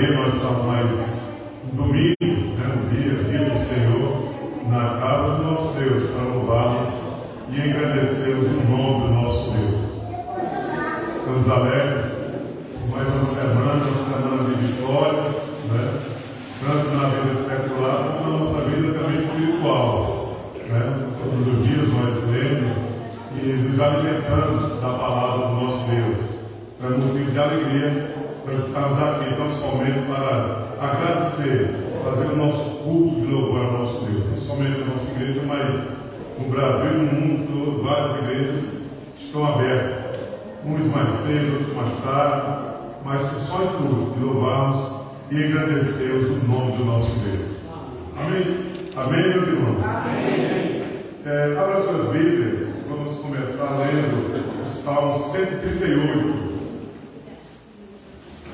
Nós estamos mais um domingo, um dia do Senhor, na casa do nosso Deus, para louvarmos e engrandecermos o nome do nosso Deus. Estamos alegres, mais uma semana de vitórias, né? Tanto na vida secular como na nossa vida também espiritual. Né? Todos os dias nós lemos e nos alimentamos da palavra do nosso Deus. É um motivo de alegria para estarmos aqui, tão somente para agradecer, fazer o nosso culto de louvor ao nosso Deus. Não somente a nossa igreja, mas no Brasil e no mundo todo, várias igrejas estão abertas. Uns mais cedo, outros mais tarde, mas só em tudo, de louvarmos e agradecermos o nome do nosso Deus. Amém? Amém, meus irmãos? Amém. Abra suas Bíblias, vamos começar lendo o Salmo 138.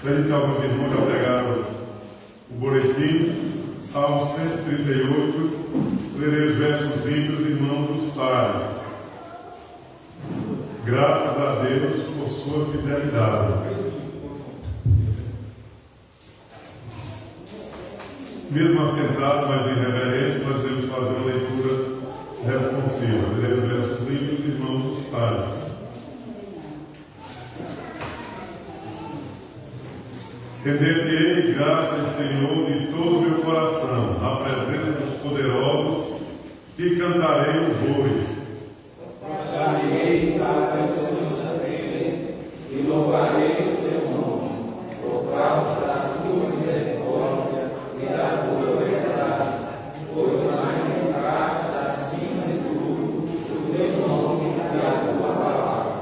Vejo que alguns irmãos já pegaram o boletim, Salmo 138, lerei os versos íntimos, irmãos dos pares. Graças a Deus por sua fidelidade. Mesmo assentado, mas em reverência, nós devemos fazer uma leitura responsiva. Lerei os versos íntimos, irmãos dos pares. Render-te-ei graças, Senhor, de todo o meu coração, na presença dos poderosos, te cantarei louvores. Cantarei para o Senhor e louvarei o teu nome, por causa da tua misericórdia e da tua verdade, pois manifestaste acima de tudo o teu nome e a tua palavra.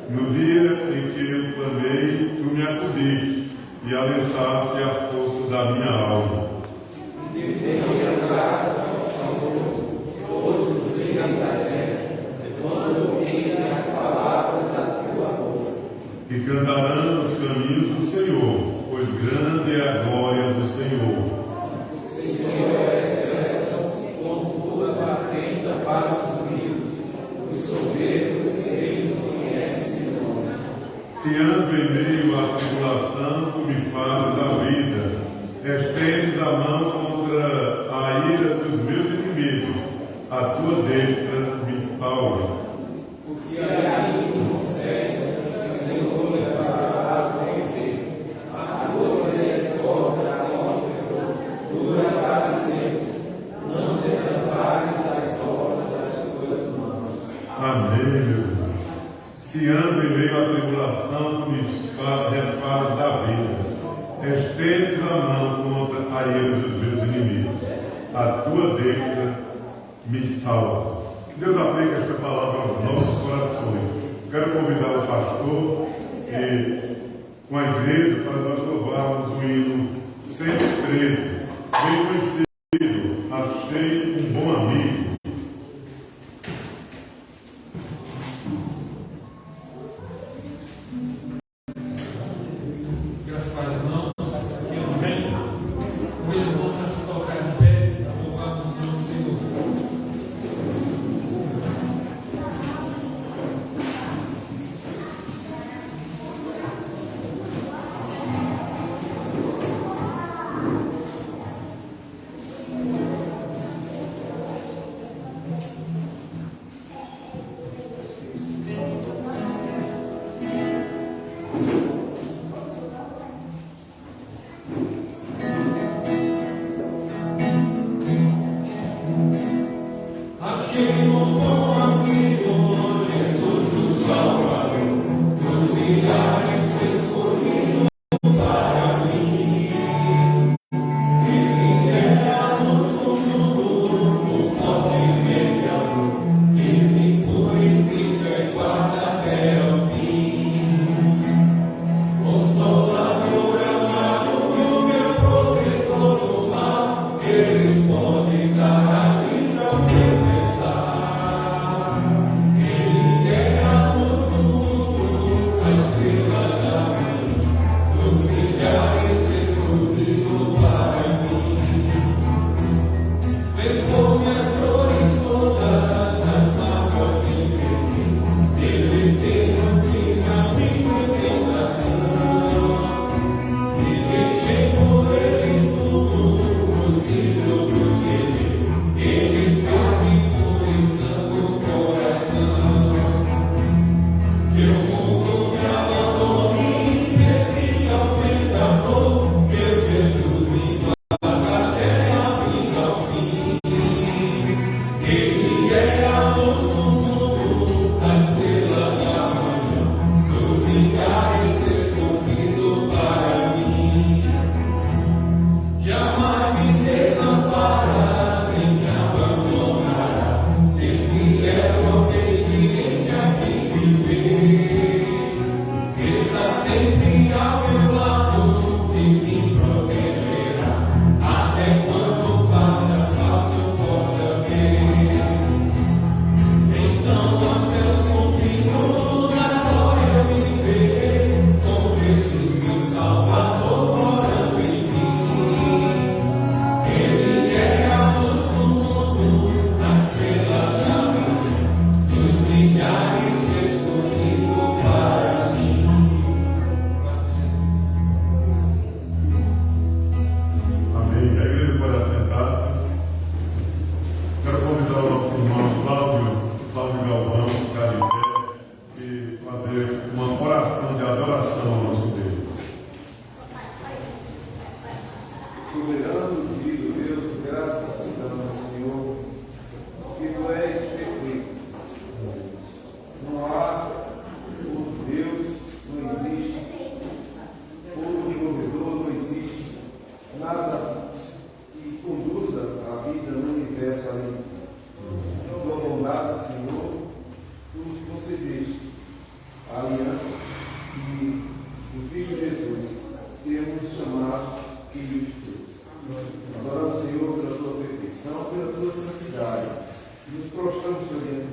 No dia em que eu clamei, tu me acudiste e alentaste a força da minha alma. E dei graças ao Senhor todos os dias da terra, quando ouvirem as palavras da tua boca. E cantarão os caminhos do Senhor, pois grande é a glória do Senhor. O Senhor é excelso, com tua patenta para os humildes, os soberbos eles conhecem de nome. Se ando em meio à tribulação, tu me fazes a vida. Estendes a mão contra a ira dos meus inimigos. A tua destra me salva. Porque ainda não cegas, o Senhor levará a bem. A tua misericórdia, ó Senhor, dura para sempre. Não desampares as obras das tuas mãos. Amém, meu Deus. Se ando em meio à tribulação, tu me refazes a vida. Estendes a mão contra a ira dos meus inimigos. A tua destra me salva. Que Deus aplique esta palavra aos nossos corações. Quero convidar o pastor e com a igreja para nós louvarmos o hino 113. Bem conhecido, achei um bom amigo. Soberano Divino Deus, graças te damos, Senhor, que tu és perfeito. Não há outro Deus, não existe outro provedor, não existe nada que conduza a vida no universo além. Tua bondade, Senhor, tu nos concedeste a aliança e, em Cristo Jesus, sermos chamados filhos de Deus. Adoramos, Senhor, pela tua perfeição, pela tua santidade. E nos prostramos, Senhor, diante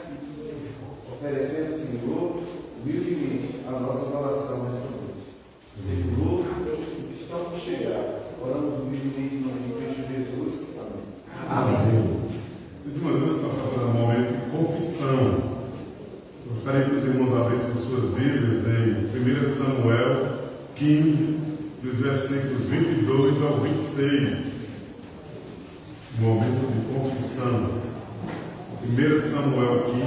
de ti, oferecendo, Senhor, humildemente a nossa adoração nesta noite. Seja louvo que estão por chegar. Oramos humildemente em nome de Cristo Jesus. Amém. Amém. Nesse momento, passar para um momento de confissão. Gostaria que os irmãos abrissem suas Bíblias em 1 Samuel 15, dos versículos 22 ao 26. Momento de confissão. 1 Samuel 15,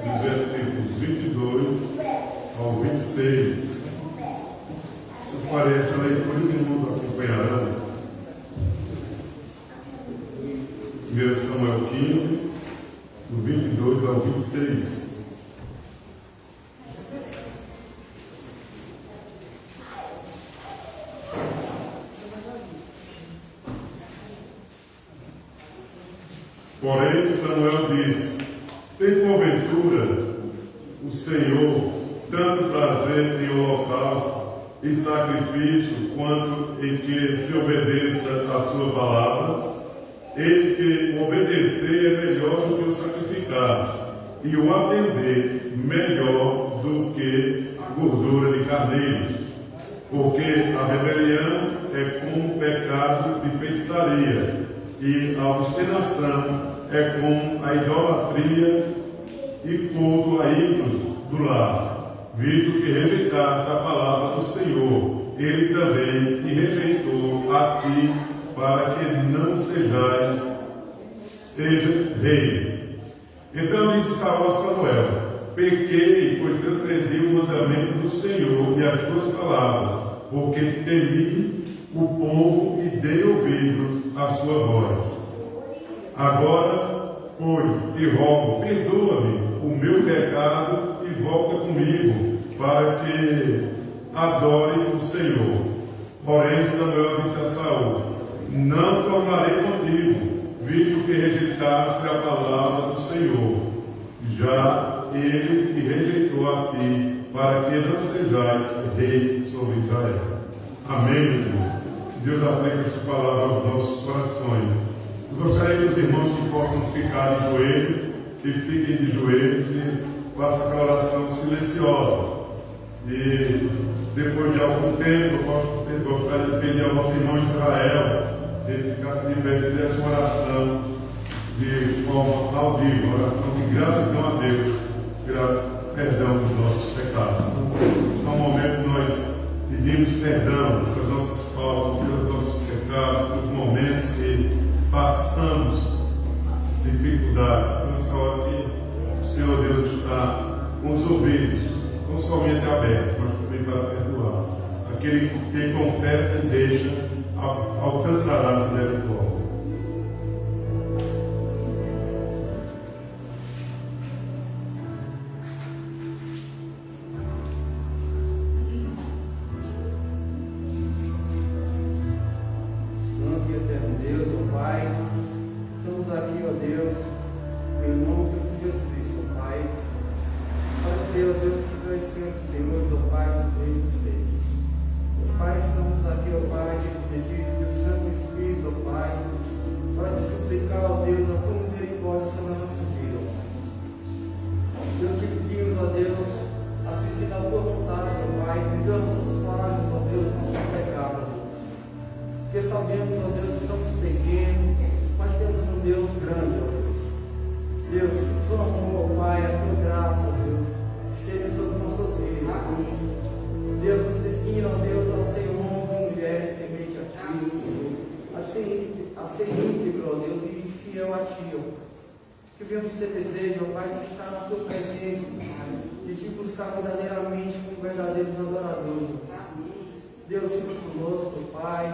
dos versículos 22 ao 26. Eu farei esta leitura e os irmãos acompanharão. 1 Samuel 15, do 22 ao 26. Porém, Samuel disse: tem porventura o Senhor tanto prazer em holocausto e sacrifício, quanto em que se obedeça a sua palavra? Eis que o obedecer é melhor do que o sacrificar, e o atender melhor do que a gordura de carneiros, porque a rebelião é como um pecado de feitiçaria, e a obstinação é como a idolatria e culto a ídolos do lar, visto que rejeitaste a palavra do Senhor, ele também te rejeitou a ti, para que não sejas rei. Então disse Saul a Samuel: pequei, pois transgredi o mandamento do Senhor e as tuas palavras, porque temi o povo e dei ouvidos à sua voz. Agora, pois, te rogo, perdoa-me o meu pecado e volta comigo, para que adore o Senhor. Porém, Samuel disse a Saul: não tornarei contigo, visto que rejeitaste a palavra do Senhor. Já ele te rejeitou a ti, para que não sejais rei sobre Israel. Amém, meu irmão. Deus aplica esta palavra aos nossos corações. Eu gostaria que os irmãos que possam ficar de joelho, que fiquem de joelhos e façam aquela oração silenciosa. E depois de algum tempo, eu gostaria de pedir ao nosso irmão Israel que ele ficasse de pé e fizesse uma oração de forma ao vivo, uma oração de gratidão a Deus pelo perdão dos nossos pecados. Nesse momento nós pedimos perdão pelas nossas faltas, pelos nossos pecados, pelos momentos que passamos dificuldades. Então, nessa hora que o Senhor Deus está com os ouvidos não somente abertos, mas também para perdoar. Aquele que confessa e deixa alcançará a misericórdia. Santo e eterno Deus, ó Pai, estamos aqui, ó Deus, em nome de Jesus Cristo, ó Pai, para dizer, ó Deus, que tu és sempre Senhor, ó Pai, do reino dos reis. Ó Pai, estamos aqui, ó Pai, pedindo que o Santo Espírito, ó Pai, para te suplicar, ó Deus, a tua misericórdia sobre a nossa vida, ó Pai. Deus, te pedimos, ó Deus, assistir a tua vontade, ó Pai, perdoa nossas falhas, ó Deus, nossos pecados, ó Deus. Porque sabemos, ó Deus, que somos pequenos, mas temos um Deus grande, ó Deus. Deus, que tua amor, ó Pai, a tua graça, ó Deus, esteja sobre nossas vidas. Deus, nos ensina, ó Deus, a ser homens e mulheres temente a ti, Senhor. A ser íntegro, ó Deus, e fiel a ti, ó Pai. Que venhamos ter desejo, ó Pai, de estar na tua presença, Pai, de te buscar verdadeiramente como verdadeiros adoradores. Deus, fica conosco, ó Pai.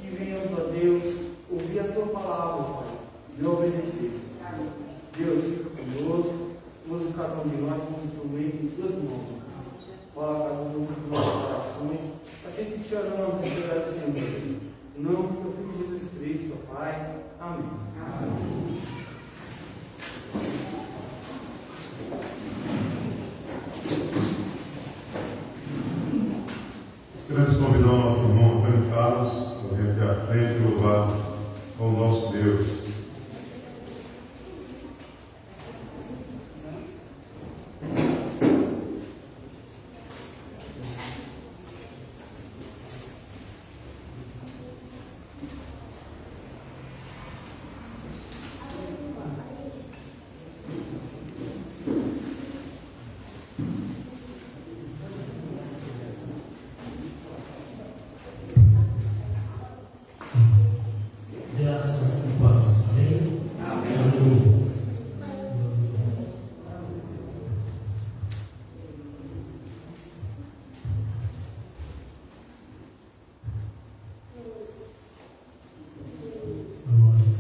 que venhamos, ó Deus, ouvir a tua palavra, Pai, e obedecer. Deus, fica conosco, usa cada um de nós como instrumento em tuas mãos. Fala cada um dos nossos corações, assim que te oramos e te agradecemos. Em nome do teu Filho Jesus Cristo, Pai. Amém. Amém. Queremos convidar o nosso irmão Antônio Carlos para vir aqui à frente e louvar ao nosso Deus. Graça e paz. Amém? Amém. Aleluia. Glória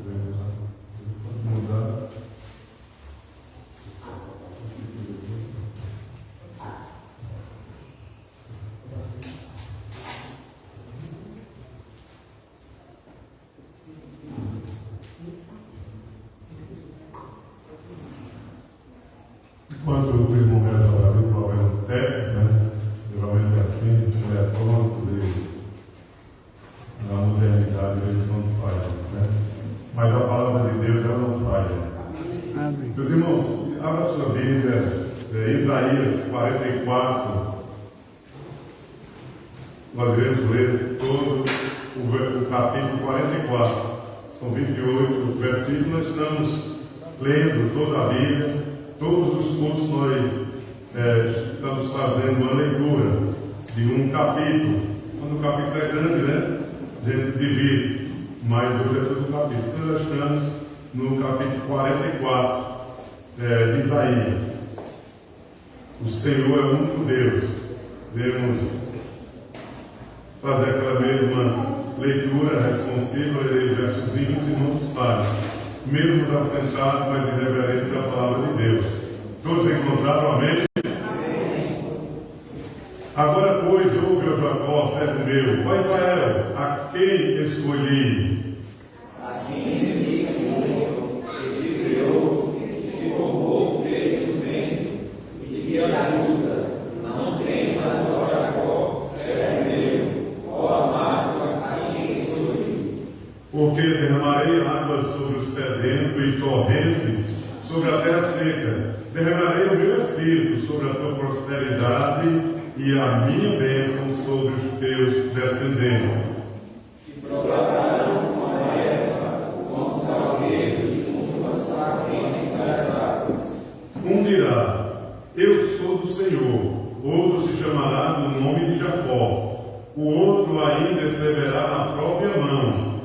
a Deus. Mudar. Enquanto o irmão reza lá, o irmão vai no técnico, né? Geralmente é assim, eletrônicos e na modernidade eles não falham, né? Mas a palavra de Deus ela não falha. Amém. Meus irmãos, abra sua Bíblia, Isaías 44. Nós iremos ler todo o capítulo 44. São 28 versículos. Nós estamos lendo toda a Bíblia. Todos os cultos nós estamos fazendo uma leitura de um capítulo. Quando o capítulo é grande, né? A gente divide. Mas hoje é todo o capítulo. Então nós estamos no capítulo 44 de Isaías. O Senhor é o único Deus. Devemos fazer aquela mesma leitura responsiva, ler versozinhos e não os pares. Mesmo assentados, mas em reverência à palavra de Deus. Todos encontraram, amém? Amém. Agora, pois, ouve, ó Jacó, servo meu, ó Israel, a quem escolhi? Assim diz o Senhor, que te criou, te formou desde o ventre, e te ajuda. Não temas, ó Jacó, servo meu, ó amado, a quem escolhi. Porque derramarei águas sobre o sedento e torrentes sobre a terra seca. Derramarei o meu espírito sobre a tua prosperidade e a minha bênção sobre os teus descendentes. E brotarão como a erva, como salgueiros junto às correntes das águas. Um dirá, eu sou do Senhor. Outro se chamará do nome de Jacó. O outro ainda escreverá na própria mão,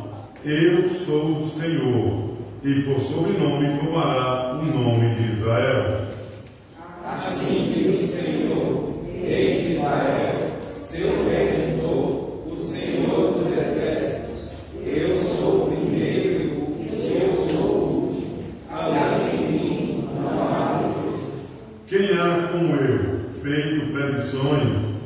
eu sou do Senhor. E por sobrenome tomará o nome de Israel. Assim diz o Senhor, Rei de Israel, seu Redentor, o Senhor dos Exércitos. Eu sou o primeiro e eu sou o último. Além de mim não há Deus. Quem há como eu, feito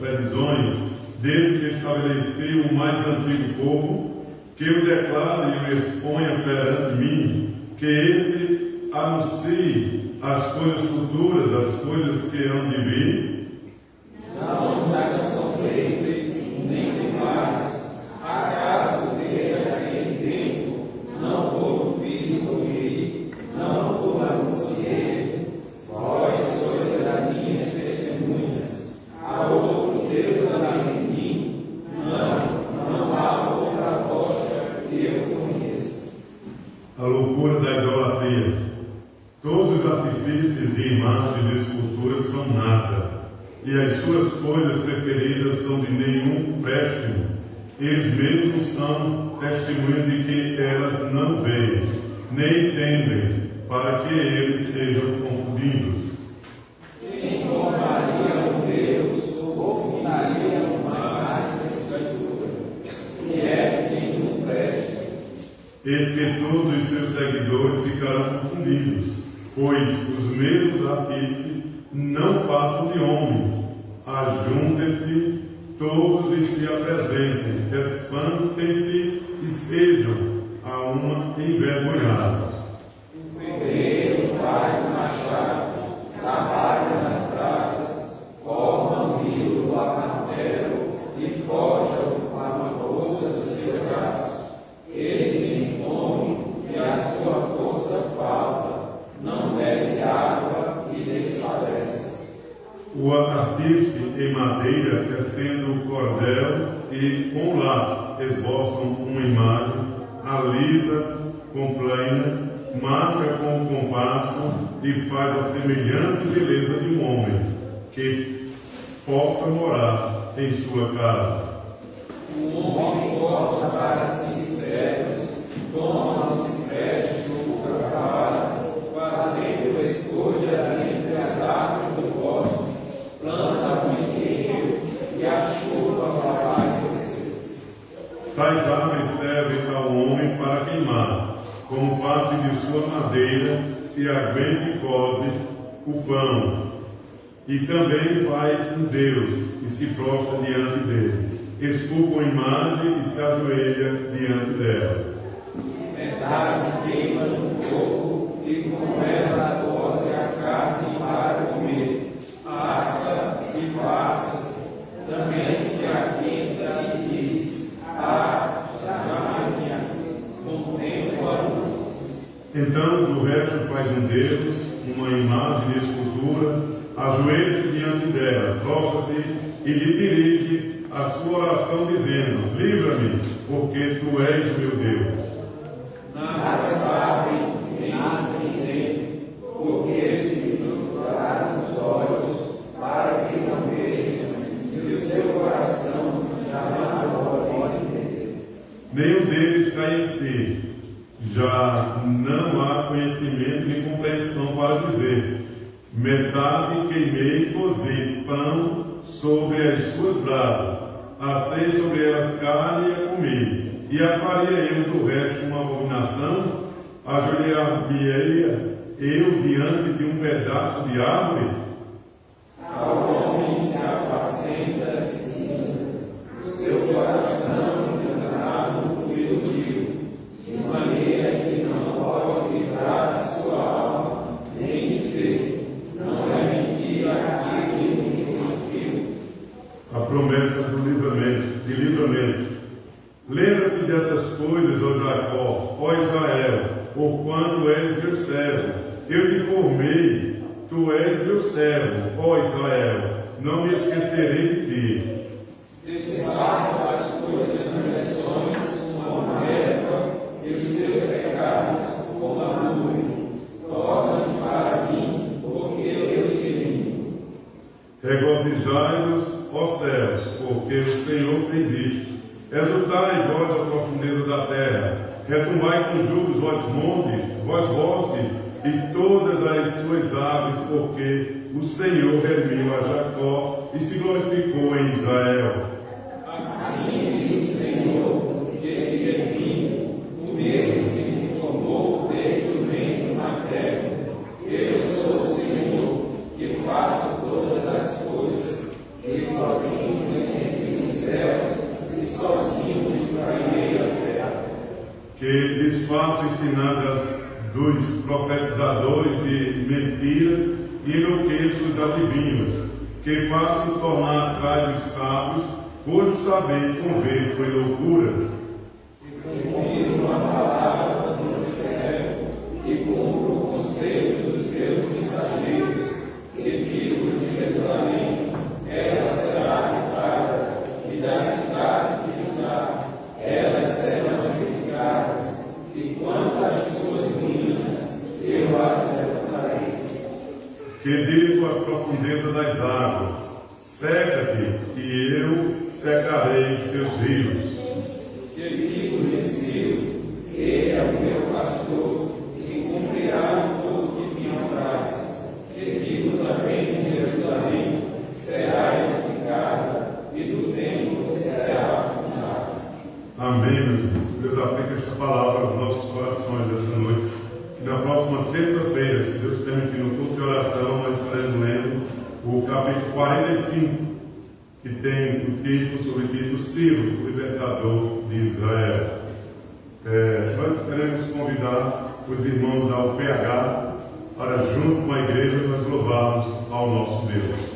previsões, desde que estabeleceu o mais antigo povo, que eu declare e o exponha perante mim, que esse anuncie as coisas futuras, as coisas que hão de vir? Não os haja sofrer, nem culpares. Acaso desde aquele tempo não vou fiz ouvir, não vou anunciei. Vós sois as minhas testemunhas. Há outro Deus além de mim? Não há outra rocha que artífices de imagem de esculturas são nada, e as suas coisas preferidas são de nenhum préstimo. Eles mesmos são testemunhas de que elas não veem, nem entendem, para que eles sejam confundidos. Quem formaria um Deus ou fundaria uma imagem de escultura, que é de nenhum préstimo? Eis que todos os seus seguidores ficarão confundidos, pois os mesmos artífices não passam de homens. Ajuntem-se todos e se apresentem, espantem-se e sejam a uma envergonhados. O ferreiro faz o machado, trabalha nas traças, forma um rio do martelo e forja-o com a força do seu braço. Ele tem fome e a sua força falta, não bebe água e desfalece. O artífice em madeira estende o cordel e com lápis esboçam uma imagem, alisa com plena, marca com o compasso e faz a semelhança e beleza de um homem que possa morar em sua casa. O homem corta para si cedros, toma os empréstimos do trabalho, fazendo escolha entre as árvores do bosque, planta o engenho e a chuva faz crescer. Tais árvores servem ao homem para queimar, como parte de sua madeira se aguenta e cose o pão, e também faz um Deus e se prostra diante dele, esculpa a imagem e se ajoelha diante dela. Metade queima no fogo e com ela cose a carne para comer, assa e faz, também se aquenta e diz: ah, jamais contemplo a luz. Então do resto faz um Deus, uma imagem de escultura, ajoelha-se diante dela, prostra-se e lhe dirige a sua oração dizendo: livra-me, porque tu és meu Deus. Nada sabem, nada entendem, porque se procuraram os olhos para que não vejam, e o seu coração jamais pode entender. Nenhum deles cai em si, já não há conhecimento nem compreensão para dizer: metade queimei e cozi pão sobre as suas brasas, assei sobre elas carne e a comi, e a faria eu do resto uma abominação? Ajoelhar-me-ia eu diante de um pedaço de árvore? Ao homem se apacenta de cinza, o seu coração enganado e iludido, de maneira que não pode livrar a sua alma, nem dizer: não é mentira aquilo que me confio. A promessa do livramento, de livramento. Lembra-te dessas coisas, ó Jacó, ó Israel, porquanto és meu servo. Eu te formei, tu és meu servo, ó Israel, não me esquecerei de ti. Desfaça as tuas transgressões como a erva e os teus pecados como a nuvem. Torna-te para mim, porque eu te amo. Regozijai-vos, ó céus, porque o Senhor fez isto. Exultai vós, ó profundeza da terra. Retumbai com júbilos, vós montes, vós bosques, e todas as suas aves, porque o Senhor remiu a Jacó e se glorificou em Israel. Assim diz o Senhor, que te redime, o mesmo que te formou desde o ventre materno. Eu sou o Senhor, que faço todas as coisas, e sozinho entre os céus, e sozinho criei a terra. Que desfaço os sinais dos profetizadores de mentiras e enlouqueço os adivinhos, que faço tornar atrás os sábios, cujo saber converto em loucuras. Confiro a palavra do céu e cumpro o conselho dos meus mensageiros, que digo de Jerusalém: ela será habitada, e das cidades de Judá, elas serão edificadas, e quanto às suas ruínas, eu as levantarei. que digo às profundezas das águas, seca-te, e eu secarei os teus rios. Que digo nesse rio, ele é o meu pastor, e cumprirá tudo que me apraz. Que digo também em Jerusalém, será edificada, e do templo será fundada. Amém, meus irmãos. Deus aplica esta palavra aos nossos corações essa noite. E na próxima terça-feira, se Deus permitir, no culto de oração, nós estaremos lendo o capítulo 45, que tem o título, subtítulo, Ciro, o libertador de Israel. Nós queremos convidar os irmãos da UPH para, junto com a igreja, nós louvarmos ao nosso Deus.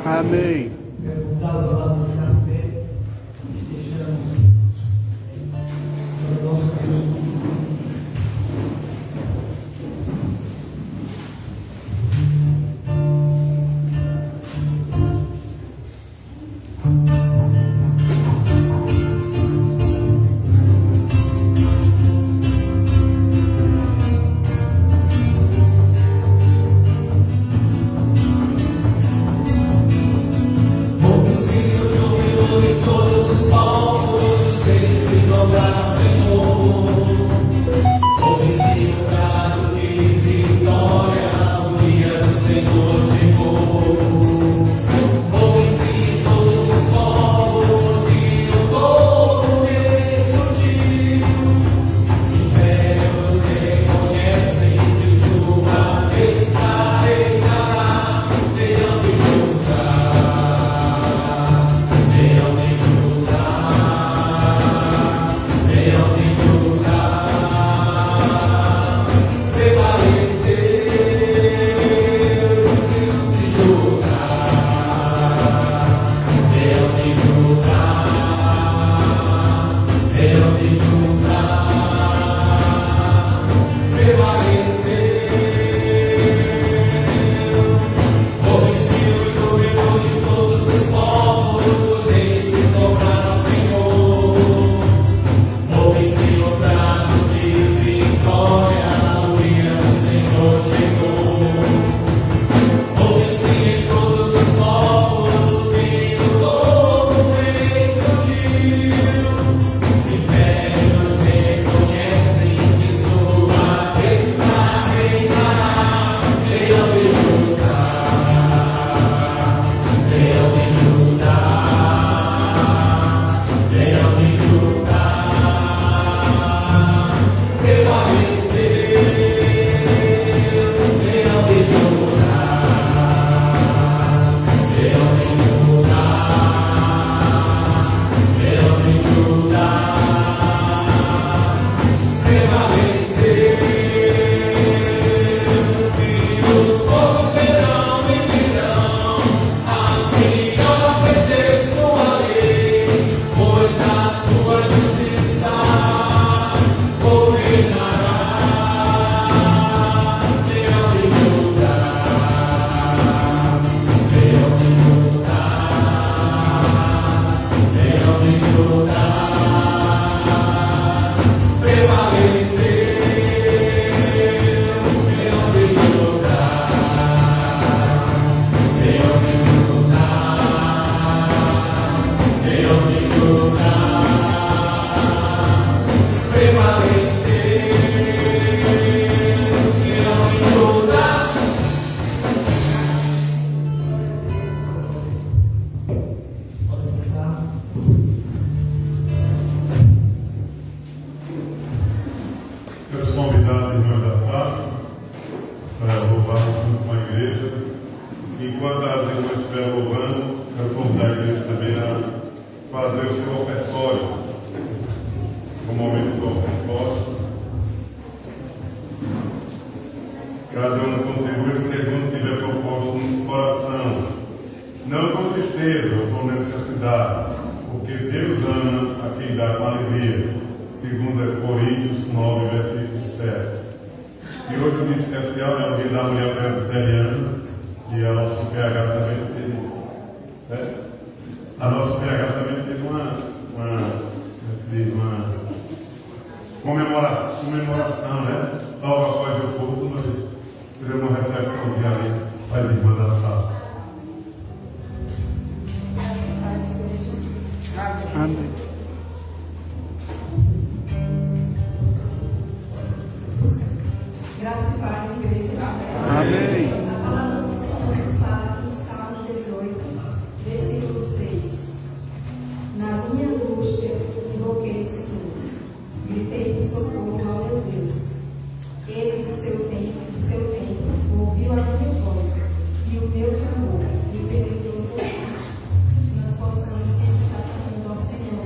Amém. Perguntar aos amados a ficar no pé, estejamos para o nosso Deus. fazer o seu ofertório, o momento do ofertório. Cada um contribui segundo tiver proposto no coração, não com tristeza ou com necessidade, porque Deus ama a quem dá com alegria, segundo Coríntios 9, versículo 7. E hoje, em especial, é o dia da mulher presbiteriana, e a nossa PH também teve, a nossa PH também teve uma comemoração, né? Logo após o culto, nós tivemos uma recepçãozinha ali para a irmã da sala. Amém. Graça e paz, igreja. Amém. A palavra do Senhor nos fala aqui em Salmos 18, versículo 6. Na minha angústia, invoquei o Senhor. Gritei por socorro ao meu Deus. Ele, do seu tempo, ouviu a minha voz e o meu clamor lhe penetrou os ouvidos. Que nós possamos sempre estar clamando ao Senhor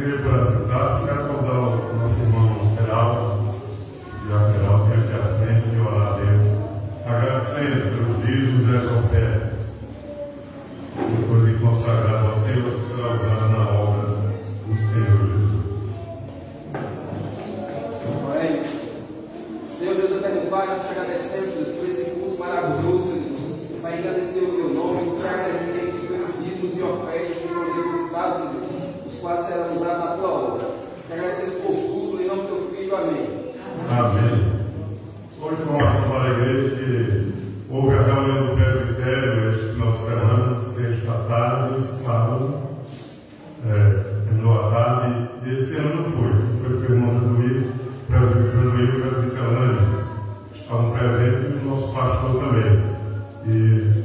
pedir para sentar, quero convidar o nosso irmão Geraldo, vem aqui à frente e orar a Deus, agradecendo pelos dízimos e as ofertas, depois de consagrado ao Senhor, que será usado na obra do Senhor Jesus. Amém. Senhor Deus eterno Pai, nós te agradecemos, Deus, por esse culto maravilhoso, Deus. Pai, agradecer o teu nome, te agradecemos pelos dízimos e ofertas que foram depositados, Senhor, os quais serão usados na tua obra. Te agradecemos por tudo, em nome do teu Filho. Amém. Amém. Só informação para a igreja que houve a reunião do presbitério este final de semana, sexta à tarde, sábado, terminou à tarde, e esse ano não foi o irmão Jaduí, o presbiterâneo, estavam presentes e o nosso pastor também. E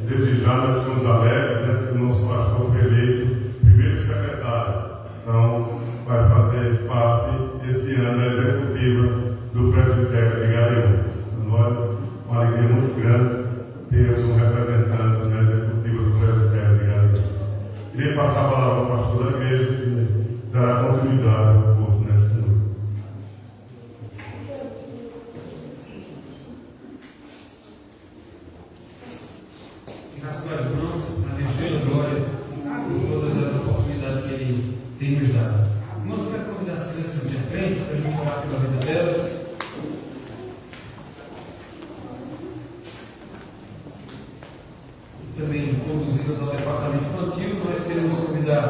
desde já nós estamos alegres, que o nosso pastor foi eleito primeiro secretário, então vai fazer parte este ano da executiva do presbitério de Garanhuns. Nós, uma alegria muito grande, temos um representante na executiva do presbitério de Garanhuns. Queria passar a palavra ao pastor da igreja, que dará continuidade ao culto nesta noite. Graças aos irmãos, a Deus seja glória por todas as oportunidades que Ele tem nos dado. Irmãos, eu quero convidar as crianças aqui à frente para a gente orar pela vida delas. Também conduzidas ao departamento infantil, nós queremos convidar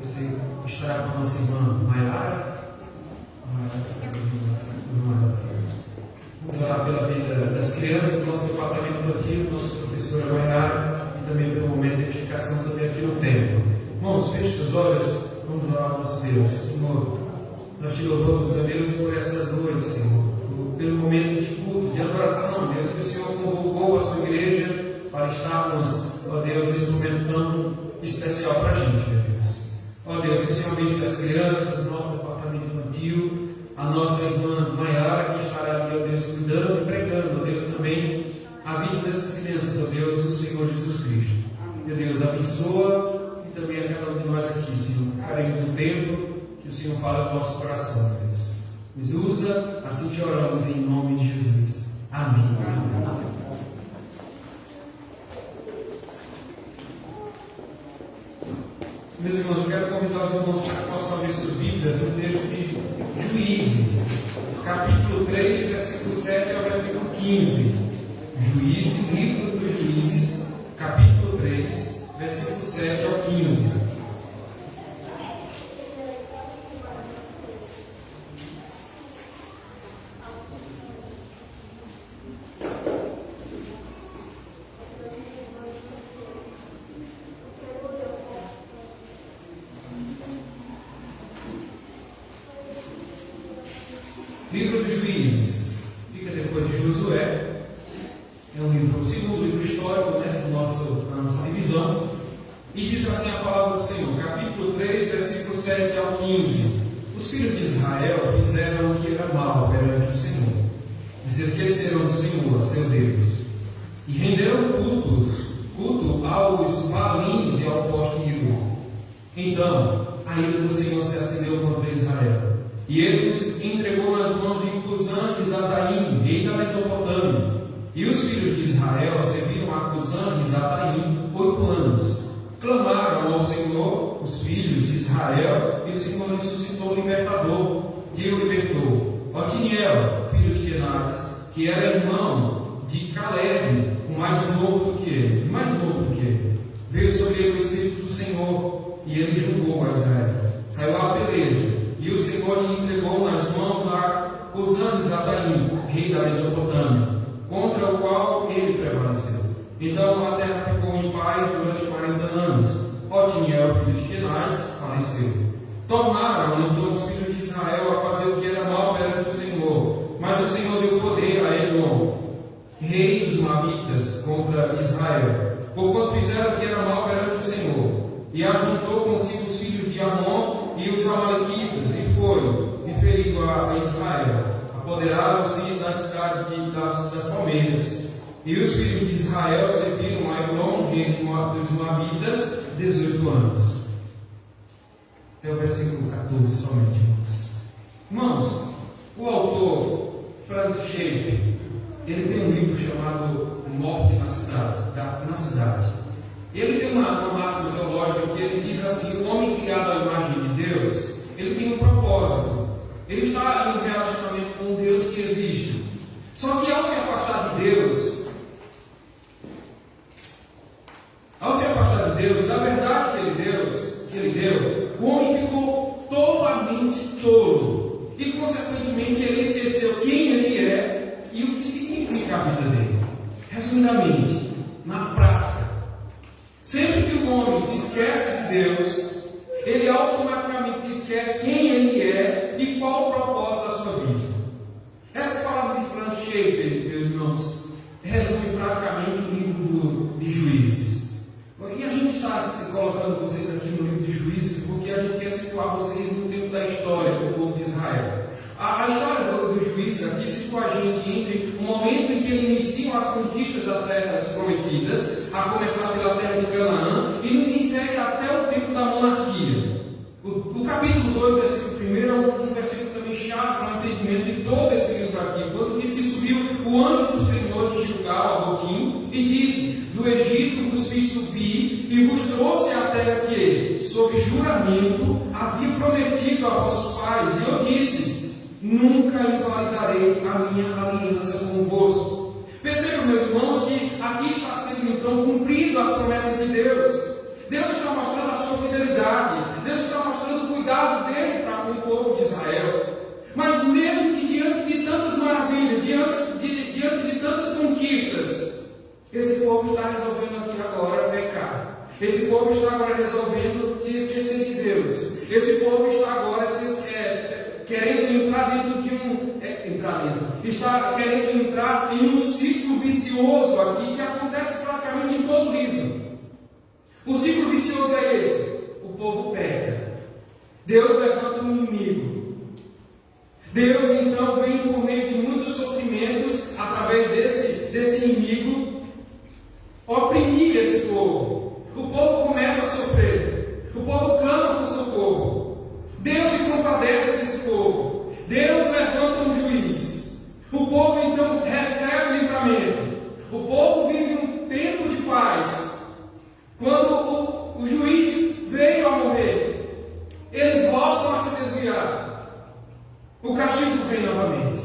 você estar com a nossa irmã Maiara. Vamos orar pela vida das crianças do nosso departamento infantil, nossa professora Maiara, e também pelo momento de edificação também aqui no templo. Irmãos, feche seus olhos, vamos orar ao nosso Deus. Senhor, nós te louvamos, meu Deus, por essa noite, Senhor, pelo momento de culto, de adoração, Deus, que o Senhor convocou a sua igreja para estarmos, ó Deus, nesse momento tão especial para a gente, meu Deus. Ó Deus, que o Senhor abençoe as crianças, o nosso departamento infantil, a nossa irmã Maiara, que estará ali, ó Deus, cuidando e pregando, ó Deus, também a vida dessas crianças, ó Deus, o Senhor Jesus Cristo. Meu Deus, abençoa e também a cada um de nós aqui, Senhor. Ficaremos no tempo que o Senhor fala no nosso coração, meu Deus. Nos usa, assim te oramos em nome de Jesus. Amém. Amém. Meus irmãos, eu quero convidar os irmãos para que possam abrir suas Bíblias no texto de Juízes, capítulo 3, versículo 7 ao versículo 15. Juízes, livro dos Juízes, capítulo 3, versículo 7 ao 15. Livro dos Juízes, fica depois de Josué, é um livro, o segundo livro histórico, da nossa divisão, e diz assim a palavra do Senhor, capítulo 3, versículo 7 ao 15. Os filhos de Israel fizeram o que era mal perante o Senhor, e se esqueceram do Senhor, seu Deus, e renderam culto aos Baalins e ao poste Ídolo. Então a ira do Senhor se acendeu contra Israel, e ele os entregou nas mãos de Cusã-Risataim, rei da Mesopotâmia. E os filhos de Israel serviram a Cusã-Risataim 8 anos. Clamaram ao Senhor os filhos de Israel, e o Senhor lhes suscitou um libertador, que o libertou. Otiniel, filho de Kenaz, que era irmão de Caleb, o mais novo do que ele. Veio sobre ele o Espírito do Senhor, e ele julgou a Israel. Saiu à peleja, e o Senhor lhe entregou nas mãos a Cusã-Risataim, rei da Mesopotâmia, contra o qual ele prevaleceu. Então a terra ficou em paz durante 40 anos. Otiniel, filho de Kenaz, faleceu. Tornaram então os filhos de Israel a fazer o que era mal perante o Senhor. Mas o Senhor deu poder a Edom, rei dos Moabitas, contra Israel, porquanto fizeram o que era mal perante o Senhor. E ajuntou consigo os filhos de Amon e os Amalequitas, e foram, e ferindo a Israel, apoderaram-se das cidades das palmeiras. E os filhos de Israel serviram a Eglon, rei dos Moabitas, 18 anos. É o versículo 14 somente, irmãos. Irmãos, o autor Francis Schaeffer, ele tem um livro chamado Morte na Cidade. Ele tem uma máxima teológica que ele diz assim: o homem criado à imagem de Deus, ele tem um propósito. Ele está em um relacionamento com um Deus que existe. Só que ao se afastar de Deus, da verdade que ele deu, o homem ficou totalmente tolo. E consequentemente ele esqueceu quem ele é e o que significa a vida dele. Resumidamente, na prática, sempre que o homem se esquece de Deus, ele automaticamente se esquece quem ele é e qual o propósito da sua vida. Essas palavras de Francis Schaeffer, meus irmãos, resumem praticamente o livro de Juízes. E a gente está colocando vocês aqui no livro de Juízes porque a gente quer situar vocês no tempo da história do povo de Israel. A história do Juízes aqui situa a gente entre o momento em que eles iniciam as conquistas das terras prometidas, a começar pela terra de Canaã, e nos insere até o tempo da monarquia. O capítulo 2, versículo 1, é um versículo também chave para o entendimento de todo esse livro aqui. Quando diz que subiu o anjo do Senhor de Gilgal a Boquim e disse: do Egito vos fiz subir e vos trouxe a terra que, sob juramento, havia prometido a vossos pais. E eu disse: nunca invalidarei a minha aliança convosco. Percebam, meus irmãos, que aqui está sendo então cumprido as promessas de Deus. Deus está mostrando a sua fidelidade. Deus está mostrando o cuidado dele para com o povo de Israel. Mas mesmo que diante de tantas maravilhas, diante de tantas conquistas, esse povo está resolvendo aqui agora pecar. Esse povo está agora resolvendo se esquecer de Deus. Esse povo está agora querendo entrar dentro de está querendo entrar em um ciclo vicioso aqui que acontece praticamente em todo o livro. O ciclo vicioso é esse: o povo peca, Deus levanta um inimigo, Deus então vem por meio de muitos sofrimentos através desse inimigo oprimir esse povo. O povo começa a sofrer, o povo clama por socorro, Deus se compadece desse povo, Deus levanta um juiz, o povo então recebe o livramento, o povo vive um tempo de paz. Quando o juiz veio a morrer, eles voltam a se desviar, o castigo vem novamente.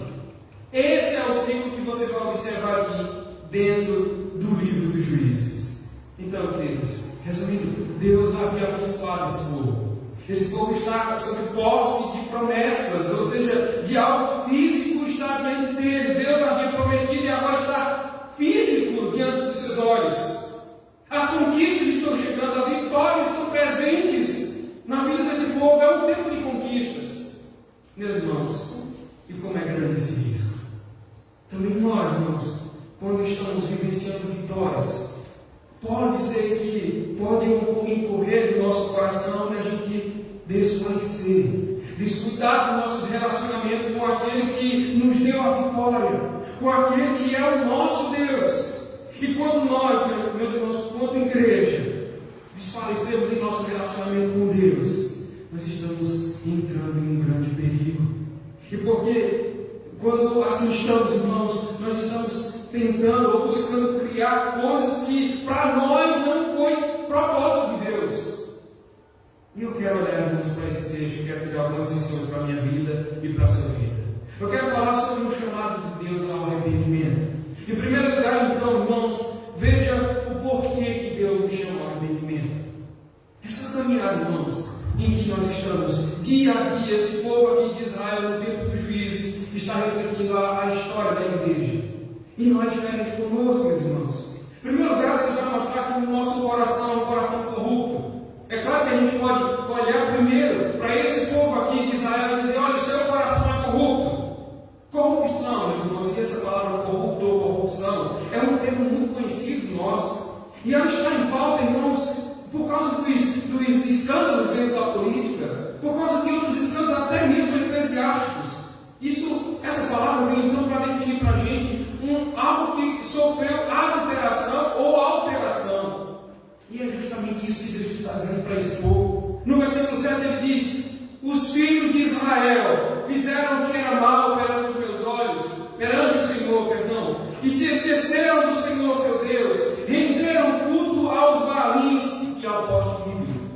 Esse é o ciclo que você vai observar aqui dentro do livro dos Juízes. Então, queridos, resumindo, Deus havia abençoado esse povo. Esse povo está sob posse de promessas, ou seja, de algo físico está diante deles. Deus havia prometido e agora está físico diante dos seus olhos. As conquistas estão chegando, as vitórias estão presentes na vida desse povo. É um tempo de conquistas. Meus irmãos, e como é grande esse risco. Também nós, irmãos, quando estamos vivenciando vitórias, pode ser que pode incorrer no nosso coração da gente desfalecer, descuidar dos nossos relacionamentos com aquele que nos deu a vitória, com aquele que é o nosso Deus. E quando nós, meus irmãos, quanto igreja, desfalecemos em nosso relacionamento com Deus, nós estamos entrando em um grande perigo. E porque quando assim estamos, irmãos, nós estamos tentando ou buscando criar coisas que para nós não foi propósito de Deus. E eu quero olhar, irmãos, para esse texto, quero tirar algumas lições para a minha vida e para a sua vida. Eu quero falar sobre o chamado de Deus ao arrependimento. Em primeiro lugar, então, irmãos, veja o porquê que Deus nos chama ao arrependimento. Essa caminhada, irmãos, em que nós estamos dia a dia, esse povo aqui de Israel, no tempo dos juízes, está refletindo a história da igreja. E não é diferente conosco, meus irmãos. Em primeiro lugar, Deus vai mostrar que o nosso coração é um coração corrupto. É claro que a gente pode olhar primeiro para esse povo aqui de Israel e dizer: olha, o seu coração é corrupto. Corrupção, meus irmãos, e essa palavra corrupto ou corrupção é um termo muito conhecido nosso. E ela está em pauta, irmãos, por causa dos escândalos dentro da política, por causa de outros escândalos, até mesmo eclesiásticos. Essa palavra vem então para definir para a gente algo que sofreu adulteração ou alteração. E é justamente isso que Deus está dizendo para esse povo. No versículo 7 ele diz: Israel fizeram o que era mal perante os meus olhos, perante o Senhor, perdão, e se esqueceram do Senhor seu Deus, renderam culto aos Baalins e ao poste ídolo.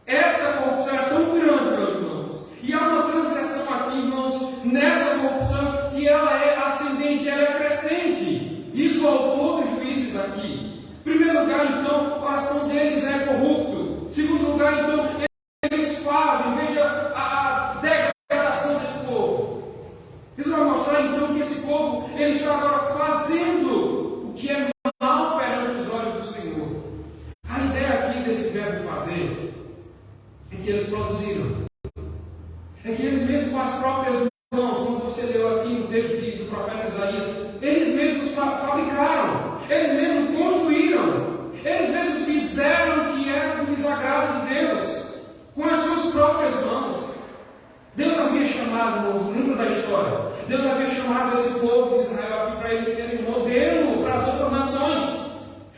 Essa corrupção é tão grande, meus irmãos, e há uma transgressão aqui, irmãos, nessa corrupção, que ela é ascendente, ela é crescente, diz o autor dos Juízes aqui. Em primeiro lugar, então, o coração deles é corrupto. Em segundo lugar, então, eles fazem, veja a degradação desse povo. Isso vai mostrar, então, que esse povo, ele está agora fazendo o que é mal perante os olhos do Senhor. A ideia aqui desse verbo fazer é que eles produziram. É que eles mesmos com as próprias mãos, como você leu aqui no texto do profeta Isaías, eles mesmos fabricaram, eles mesmos construíram, eles mesmos fizeram o que era do desagrado de Deus, com as suas próprias mãos. Deus havia chamado, irmãos, lembra da história? Deus havia chamado esse povo de Israel aqui para eles serem modelo para as outras nações.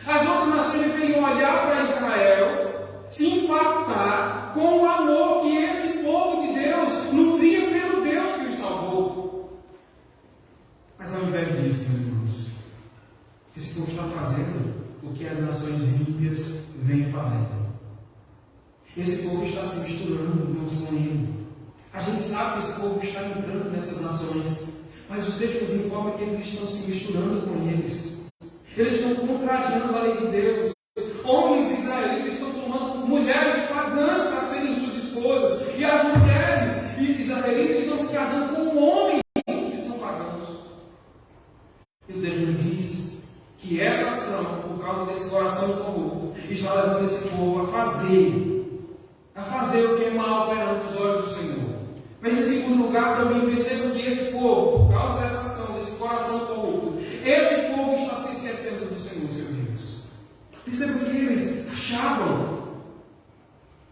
As outras nações deveriam olhar para Israel, se impactar com o amor que esse povo de Deus nutria pelo Deus que os salvou. Mas ao invés disso, meus irmãos, esse povo está fazendo o que as nações ímpias vêm fazendo. Esse povo está se misturando, irmãos, com ele. A gente sabe que esse povo está entrando nessas nações, mas o texto nos informa que eles estão se misturando com eles. Eles estão contrariando a lei de Deus. Homens israelitas estão tomando mulheres pagãs para serem suas esposas, e as mulheres israelitas estão se casando com homens que são pagãos. E o texto nos diz que essa ação, por causa desse coração corrupto, está levando esse povo a fazer o que é mal perante os olhos do Senhor. Mas em segundo lugar, também percebo que esse povo, por causa dessa ação, desse coração corrupto, esse povo está se esquecendo do Senhor, seu Deus. Percebo que eles achavam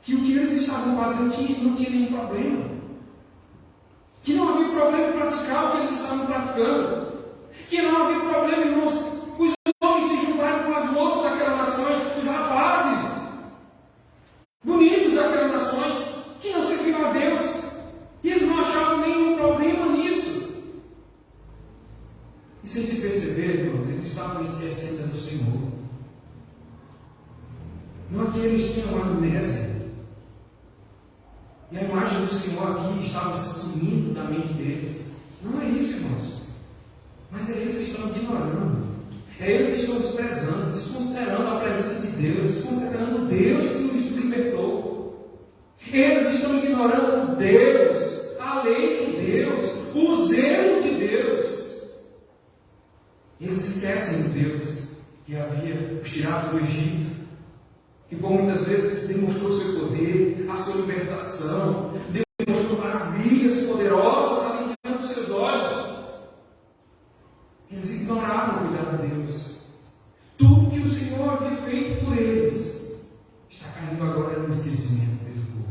que o que eles estavam fazendo não tinha nenhum problema. Que não havia problema em praticar o que eles estavam praticando. Que não havia problema, irmãos, os homens se juntarem com as moças daquelas nações, os rapazes bonitos daquelas nações, que não serviam a Deus. E eles não achavam nenhum problema nisso. E sem se perceber, irmãos, eles estavam esquecendo do Senhor. Não é que eles tinham amnésia. E a imagem do Senhor aqui estava se sumindo da mente deles. Não é isso, irmãos. Mas é eles que estão ignorando. É eles que estão desprezando, desconsiderando a presença de Deus, desconsiderando o Deus que nos libertou. Eles estão ignorando Deus, a lei de Deus, o zelo de Deus. Eles esquecem de Deus que havia os tirado do Egito, que por muitas vezes demonstrou seu poder, a sua libertação, demonstrou maravilhas poderosas ali diante dos seus olhos. Eles ignoraram cuidar de Deus. Tudo que o Senhor havia feito por eles está caindo agora no esquecimento desse povo.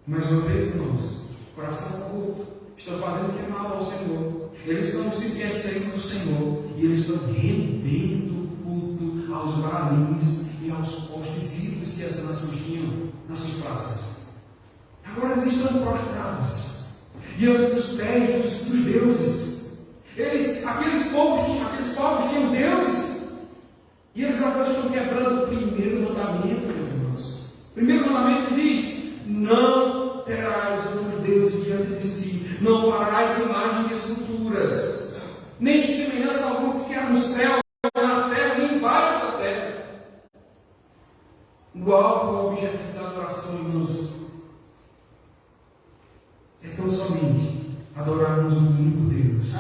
Mais uma vez, irmãos, coração corrupto, estão fazendo o que é mal ao Senhor. Eles estão se esquecendo do Senhor e eles estão rendendo culto aos Baalins e aos postes ídolos que essas nações tinham nas suas praças. Agora eles estão prostrados diante dos pés dos deuses. Aqueles povos tinham deuses, e eles agora estão quebrando o primeiro mandamento, meus irmãos. O primeiro mandamento diz: não terás outros deuses diante de si, não farás imagem de esculturas, nem de semelhança alguma que há no céu, na terra, nem embaixo da terra. O objetivo da adoração, irmãos, é tão somente adorarmos o único Deus,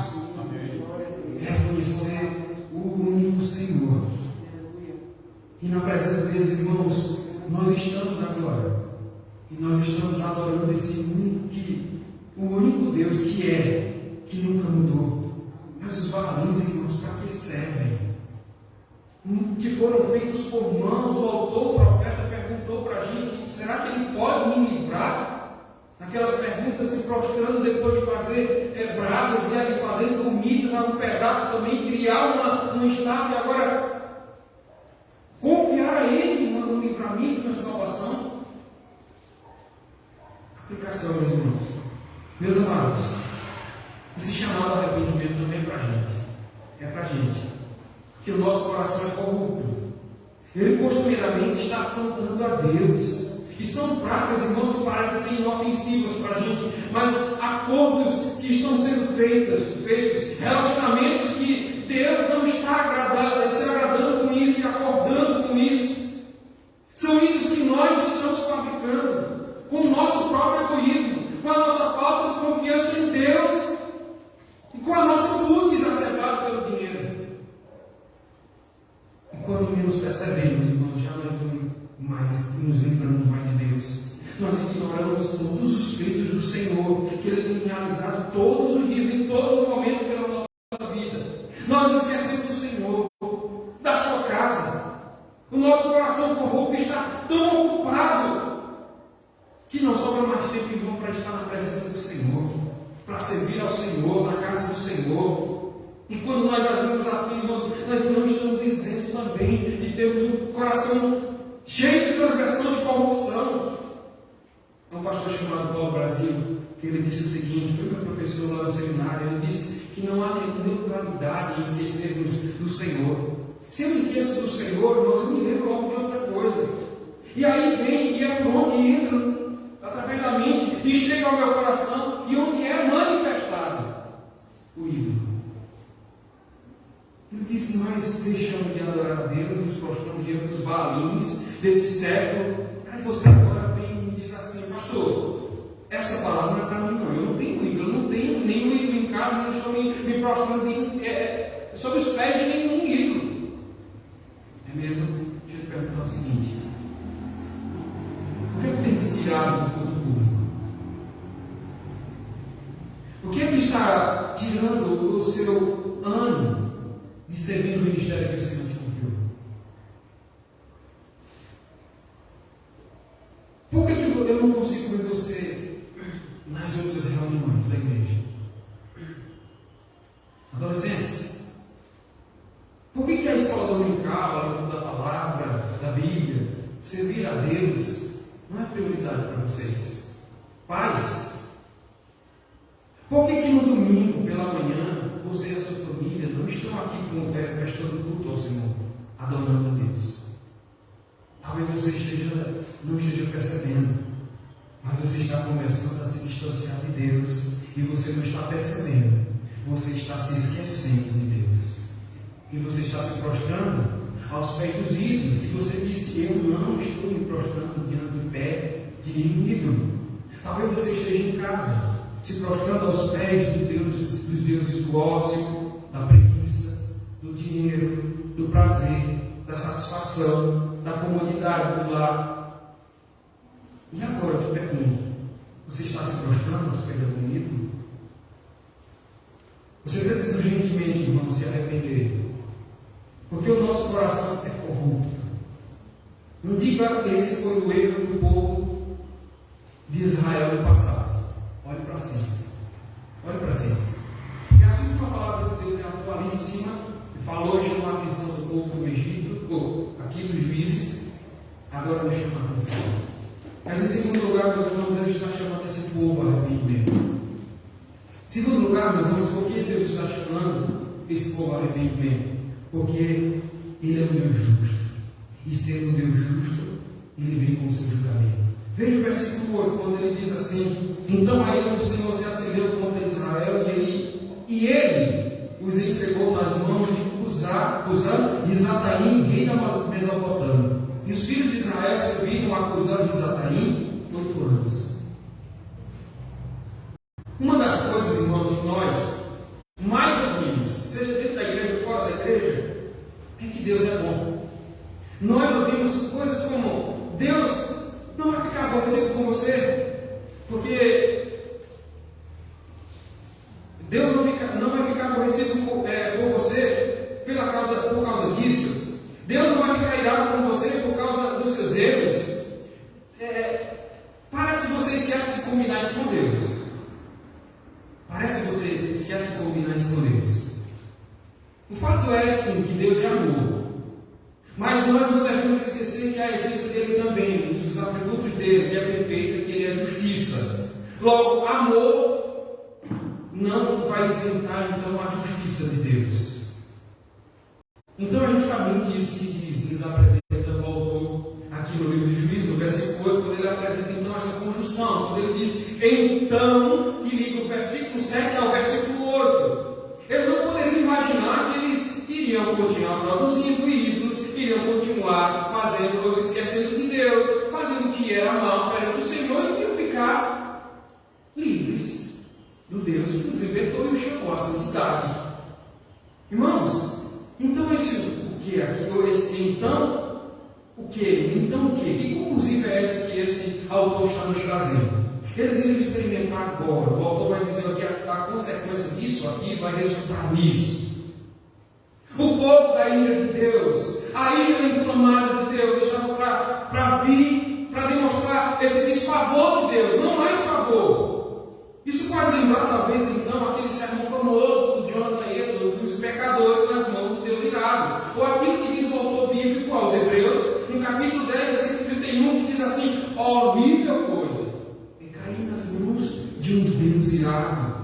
reconhecer o único Senhor. E na presença deles, irmãos, nós estamos agora, e nós estamos adorando o único Deus que nunca mudou. Mas os Baalins, irmãos, para que servem? Que foram feitos por mãos. O autor, o profeta, perguntou para a gente: será que ele pode me livrar? Aquelas perguntas, se prostrando depois de fazer brasas e ali fazendo comidas a um pedaço também, criar uma estátua e agora confiar a ele no livramento, na salvação. A Aplicação, meus irmãos. Meus amados, esse chamado ao arrependimento não é para a gente. É para a gente. Porque o nosso coração é corrupto. Ele costumeiramente está afrontando a Deus. E são práticas, irmãos, que parecem ser inofensivas para a gente, mas acordos que estão sendo feitos, relacionamentos que Deus não está se agradando com isso e acordando com isso. São ídolos que nós estamos fabricando com o nosso próprio egoísmo, com a nossa falta de confiança em Deus e com a nossa busca exacerbada pelo dinheiro. E quando menos percebemos, irmãos, já nós nos lembramos mais de Deus. Nós ignoramos todos os feitos do Senhor, que Ele tem realizado todos os dias, em todos os momentos pela nossa vida. Nós esquecemos do Senhor, da sua casa. O nosso coração corrupto está tão ocupado que não sobra mais tempo, irmão, para estar na presença do Senhor, para servir ao Senhor, na casa do Senhor. E quando nós agimos assim, irmãos, nós não estamos isentos também de termos um coração cheio de transgressão, de corrupção. Um pastor chamado Paulo Brasil, que ele disse o seguinte, foi meu professor lá no seminário, ele disse que não há neutralidade em esquecermos do Senhor. Se eu me esqueço do Senhor, irmãos, eu me lembro logo de outra coisa. E aí vem, e é por onde entra, através da mente, e chega ao meu coração, e onde é manifestado o ídolo. Ele disse, mas deixamos de adorar a Deus, nos prostramos diante dos balões desse século. Aí você agora vem e me diz assim, pastor, essa palavra não é para mim não, eu não tenho ídolo, eu não tenho nenhum ídolo em casa, não estou me prostrando sobre os pés de nenhum ídolo. É mesmo? Deixa eu te perguntar o seguinte, o que é que tem que se tirar do culto público? O que é que está tirando o seu ânimo de servir no ministério que o Senhor te confiou? Por que eu não consigo ver você nas outras reuniões da igreja? Adolescentes, por que a escola dominical, a leitura da palavra, da Bíblia, servir a Deus, não é prioridade para vocês? Pais, por que no domingo pela manhã você e a sua família não estão aqui prestando culto ao Senhor, adorando a Deus? Talvez você não esteja percebendo, mas você está começando a se distanciar de Deus e você não está percebendo, você está se esquecendo de Deus e você está se prostrando aos pés dos ídolos, e você diz que eu não estou me prostrando diante do pé de nenhum ídolo. Talvez você esteja em casa se prostrando aos pés dos deuses do ócio, da preguiça, do dinheiro, do prazer, da satisfação, da comodidade do lar. E agora eu te pergunto, você está se prostrando aos pés de algum ídolo? Você precisa urgentemente, irmão, se arrepender, porque o nosso coração é corrupto. Não diga que esse foi o erro do povo de Israel no passado. Olhe para cima. Olhe para cima. Porque assim como a palavra de Deus é atualíssima, e falou e chamou a atenção do povo do Egito, ou aqui dos juízes, agora nos chama a atenção. Mas em segundo lugar, meus irmãos, Deus está chamando esse povo a arrependimento. Em segundo lugar, meus irmãos, por que Deus está chamando esse povo a arrependimento? Porque Ele é um Deus justo. E sendo um Deus justo, Ele vem com o seu julgamento. Veja o versículo 8, quando ele diz assim: então a ira do Senhor se acendeu contra Israel, e ele os entregou nas mãos de Cusã e Zataim, rei da Mesopotâmia. E os filhos de Israel serviram a Cusã e Zataim 8 anos. Uma das coisas, irmãos, que nós mais ouvimos, seja dentro da igreja ou fora da igreja, é que Deus é bom. Nós ouvimos coisas como: Deus não vai ficar aborrecido com você, porque Deus não vai ficar aborrecido por você por causa disso. Deus não vai ficar irado com você por causa dos seus erros. Parece que você esquece de combinar isso com Deus. Parece que você esquece de combinar isso com Deus. O fato é sim que Deus é amor. Mas nós não devemos esquecer que a essência dele também, os atributos dele, que é perfeita, que ele é justiça. Logo, amor não vai isentar então a justiça de Deus. Então é justamente isso que nos apresenta o autor aqui no livro de Juízes, no versículo 8, quando ele apresenta então essa conjunção, quando ele diz então, que liga o versículo 7 ao versículo 8. Eles não poderiam imaginar que eles iriam continuar produzindo ídolos, iriam continuar fazendo ou se esquecendo de Deus, fazendo o que era mal perante o Senhor, e iriam ficar livres do Deus que nos inventou e os chamou à santidade. Irmãos, então o que aqui? Esse então, o que? Então o que? Que conclusiva é essa que esse autor está nos trazendo? Eles iriam experimentar agora. O autor vai dizer que a consequência disso aqui vai resultar nisso. O fogo da ira de Deus, a ira inflamada de Deus, estava para vir, para demonstrar esse desfavor de Deus, não mais favor. Isso faz lembrar, talvez, então, aquele sermão famoso do Jonathan Edwards, dos pecadores nas mãos do Deus irado. Ou aquilo que diz o autor bíblico aos Hebreus, no capítulo 10, versículo 31, que diz assim: horrível coisa cair nas mãos de um Deus irado.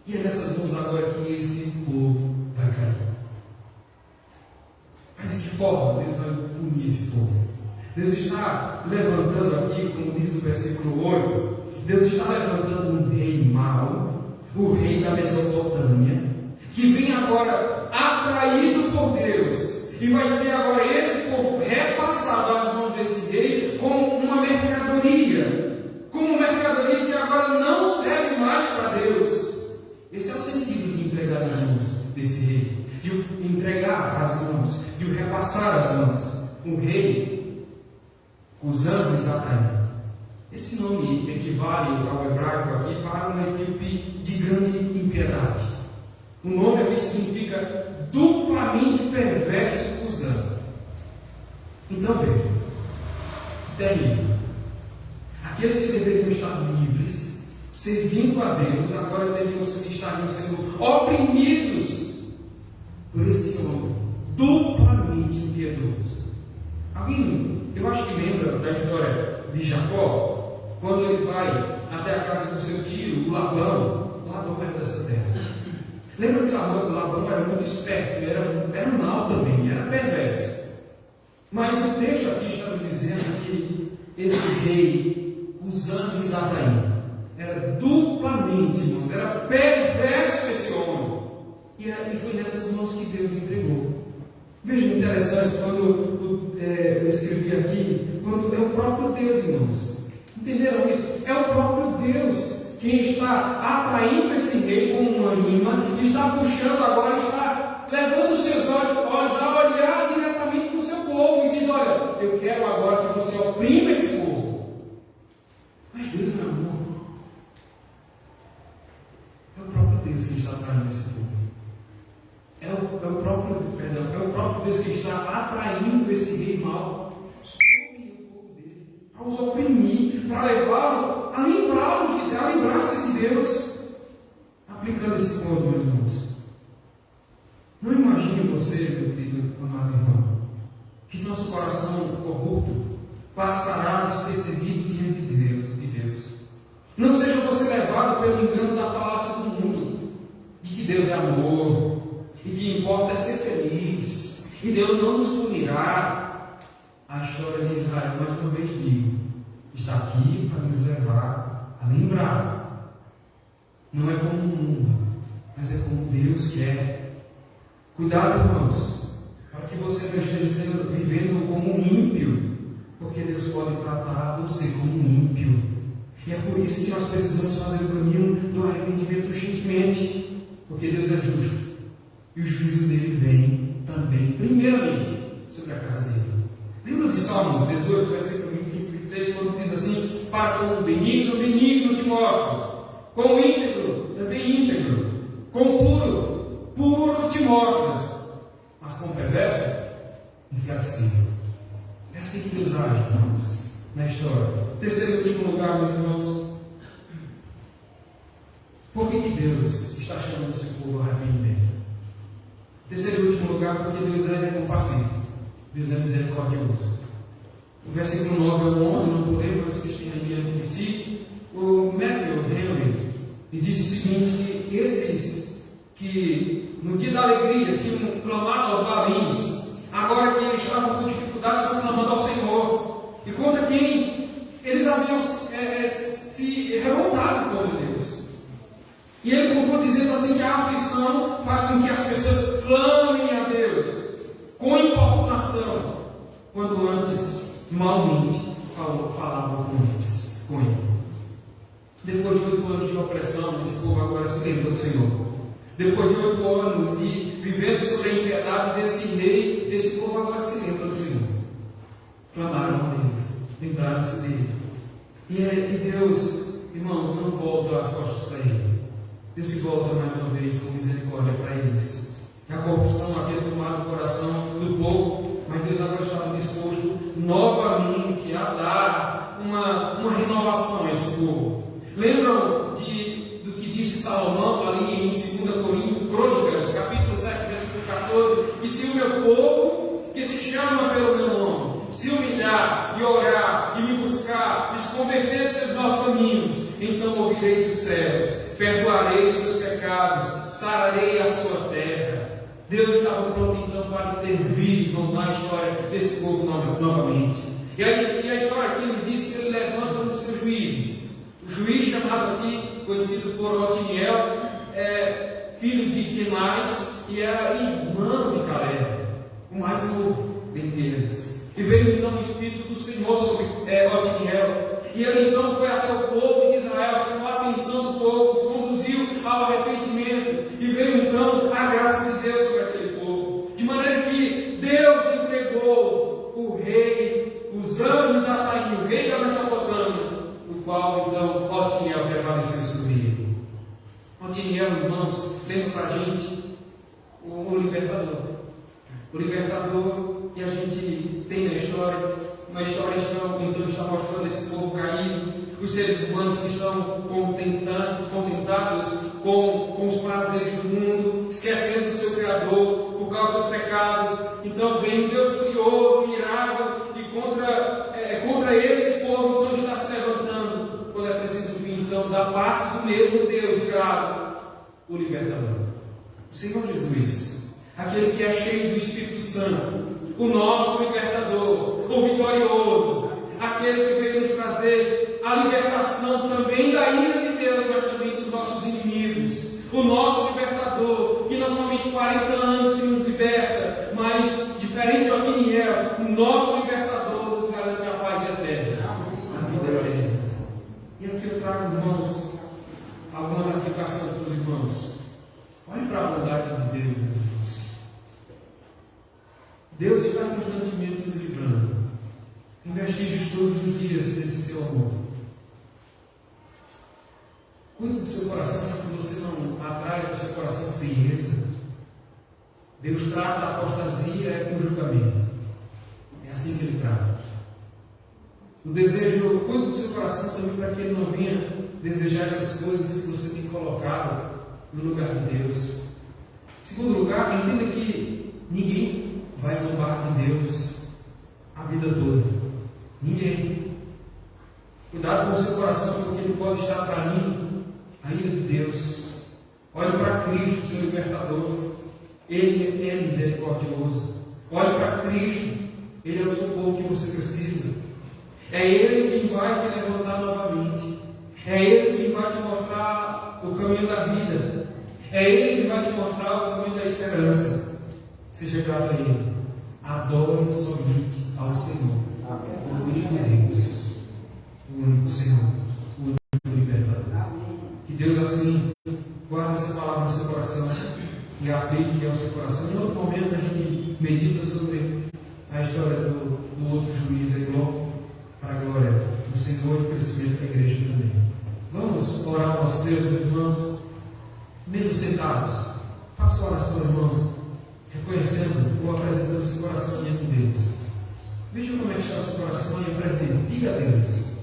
E é nessas mãos agora que esse povo vai cair. Mas de que forma Deus vai punir esse povo? Deus está levantando aqui, como diz o versículo 8, Deus está levantando um rei mau, o rei da Mesopotâmia, que vem agora atraído por Deus, e vai ser agora esse povo repassado às mãos desse rei como uma mercadoria, que agora não serve mais para Deus. Esse é o sentido de entregar as mãos desse rei, de entregar as mãos, de o repassar as mãos. Um rei usando Exataim. Esse nome equivale ao hebraico aqui para uma equipe de grande impiedade. O nome aqui significa duplamente perverso usando. Então veja, que terrível. Aqueles que deveriam estar livres, servindo a Deus, agora estariam sendo oprimidos por esse homem duplamente impiedoso. Alguém, eu acho que lembra da história de Jacó, quando ele vai até a casa do seu tio, o Labão. Labão era dessa terra. Lembra que Labão era muito esperto, era mau também, era perverso. Mas o texto aqui está nos dizendo que esse rei, usando Exataim, era duplamente, irmãos, era perverso esse homem. E foi nessas mãos que Deus entregou. Veja que interessante, quando eu escrevi aqui, quando é o próprio Deus, irmãos. Entenderam isso? É o próprio Deus quem está atraindo esse rei com uma imã, está puxando agora, está levando os seus olhos a olhar diretamente para o seu povo e diz: olha, eu quero agora que você oprima esse povo. Mas Deus é amor. É o próprio Deus que está atraindo esse povo. É o próprio Deus que está atraindo esse rei mau sobre o povo dele, para os oprimir, para levá-lo a lembrar-se de Deus, aplicando esse povo, meus irmãos. Não imagine você, meu querido amado irmão, que nosso coração corrupto passará despercebido diante de Deus. Não seja você levado pelo engano da falácia do mundo, de que Deus é amor, e que importa é ser feliz, e Deus não nos punirá. A história de Israel, mais uma vez digo, está aqui para nos levar a lembrar. Não é como o mundo, mas é como Deus quer. Cuidado, irmãos, para que você não esteja vivendo como um ímpio, porque Deus pode tratar você como um ímpio. E é por isso que nós precisamos fazer o caminho do arrependimento urgentemente, porque Deus é justo. E o juízo dele vem também, primeiramente, sobre a casa dele. Lembra de Salmos 18, versículo 25 e 26, quando diz assim: para com o benigno, benigno te mostras, com o íntegro, também íntegro, com o puro, puro te mostras, mas com o perverso, inflexível. É assim que Deus age, irmãos, na história. Terceiro e último lugar, meus irmãos, por que Deus está chamando o seu povo ao arrependimento? Terceiro e último lugar, porque Deus é compassivo, Deus é misericordioso. O versículo 9 ao 11, não vou ler, mas vocês têm aí diante de si. O que no dia da alegria tinham clamado aos balins, agora que eles estavam com dificuldade, estão clamando ao Senhor, e contra quem eles haviam se revoltado contra Deus. E ele conclui dizendo assim que a aflição faz com que as pessoas clamem a Deus com importunação, quando antes malmente falavam com ele. Depois de 8 anos de opressão, esse povo agora se lembrou do Senhor. Depois de 8 anos de vivendo sob a impiedade desse rei, esse povo agora se lembra do Senhor. Clamaram a Deus, lembraram-se dele. E Deus, irmãos, não volta as costas para ele. Deus se volta mais uma vez com misericórdia para eles. A corrupção havia tomado o coração do povo, mas Deus agora estava disposto novamente a dar uma renovação a esse povo. Lembram do que disse Salomão ali em 2 Crônicas, capítulo 7, versículo 14? E se o meu povo, que se chama pelo meu nome, se humilhar e orar e me buscar, e se converter dos seus maus caminhos, então ouvirei dos céus, perdoarei os seus pecados, sararei a sua terra. Deus estava pronto então para intervir na história desse povo novamente. E a história aqui ele diz que ele levanta um dos seus juízes. O juiz chamado aqui, conhecido por Otiniel, filho de Quenais, e era irmão de Caleb, o mais novo dentre eles. E veio então o Espírito do Senhor sobre Otiniel. E ele então foi até o povo de Israel, chamou a atenção do povo, os conduziu ao arrependimento. E veio então a graça de Deus sobre aquele povo. De maneira que Deus entregou o rei, os anos Ataim, o rei da Mesopotâmia, o qual então Otiniel prevaleceu sobre ele. Otiniel, irmãos, lembra para a gente o libertador. O libertador que a gente tem na história, uma história que então está mostrando esse povo caído, os seres humanos que estão contentados com os prazeres do mundo, esquecendo do seu Criador por causa dos pecados. Então vem um Deus furioso, irado, e contra esse povo que não está se levantando, quando é preciso vir então da parte do mesmo Deus irado, o libertador, o Senhor Jesus, aquele que é cheio do Espírito Santo, o nosso libertador, o vitorioso, aquele que veio nos trazer a libertação também da ira de Deus, mas também dos nossos inimigos, o nosso libertador, que não somente 40 anos que nos liberta, mas diferente de Otiniel, o nosso libertador nos garante a paz eterna, a vida eterna. E aqui eu trago, irmãos, algumas aplicações para os irmãos. Olhe para a bondade de Deus, meus irmãos. Deus está constantemente nos livrando, em vestígios todos os dias desse seu amor. Cuide do seu coração para que você não atraia para o seu coração frieza. Deus trata a apostasia com julgamento. É assim que Ele trata. O desejo, cuide do seu coração também para que ele não venha desejar essas coisas que você tem colocado no lugar de Deus. Segundo lugar, entenda que ninguém vai zombar de Deus a vida toda. Ninguém. Cuidado com o seu coração, porque ele pode estar traindo a ira de Deus. Olhe para Cristo, seu libertador. Ele é misericordioso. Olhe para Cristo. Ele é o socorro que você precisa. É Ele quem vai te levantar novamente. É Ele quem vai te mostrar o caminho da vida. É Ele quem vai te mostrar o caminho da esperança. Seja grato a Ele. Adore somente ao Senhor. O único Deus. O único Senhor. O único libertador. Que Deus assim guarde essa palavra no seu coração e aplique ao seu coração. Em outro momento a gente medita sobre a história do outro juiz aí logo, para a glória do Senhor e o crescimento da igreja também. Vamos orar ao nosso Deus, meus irmãos, mesmo sentados. Faça oração, irmãos, reconhecendo ou apresentando o seu coração diante de Deus. Veja como é que está o seu coração e apresente. Diga a Deus.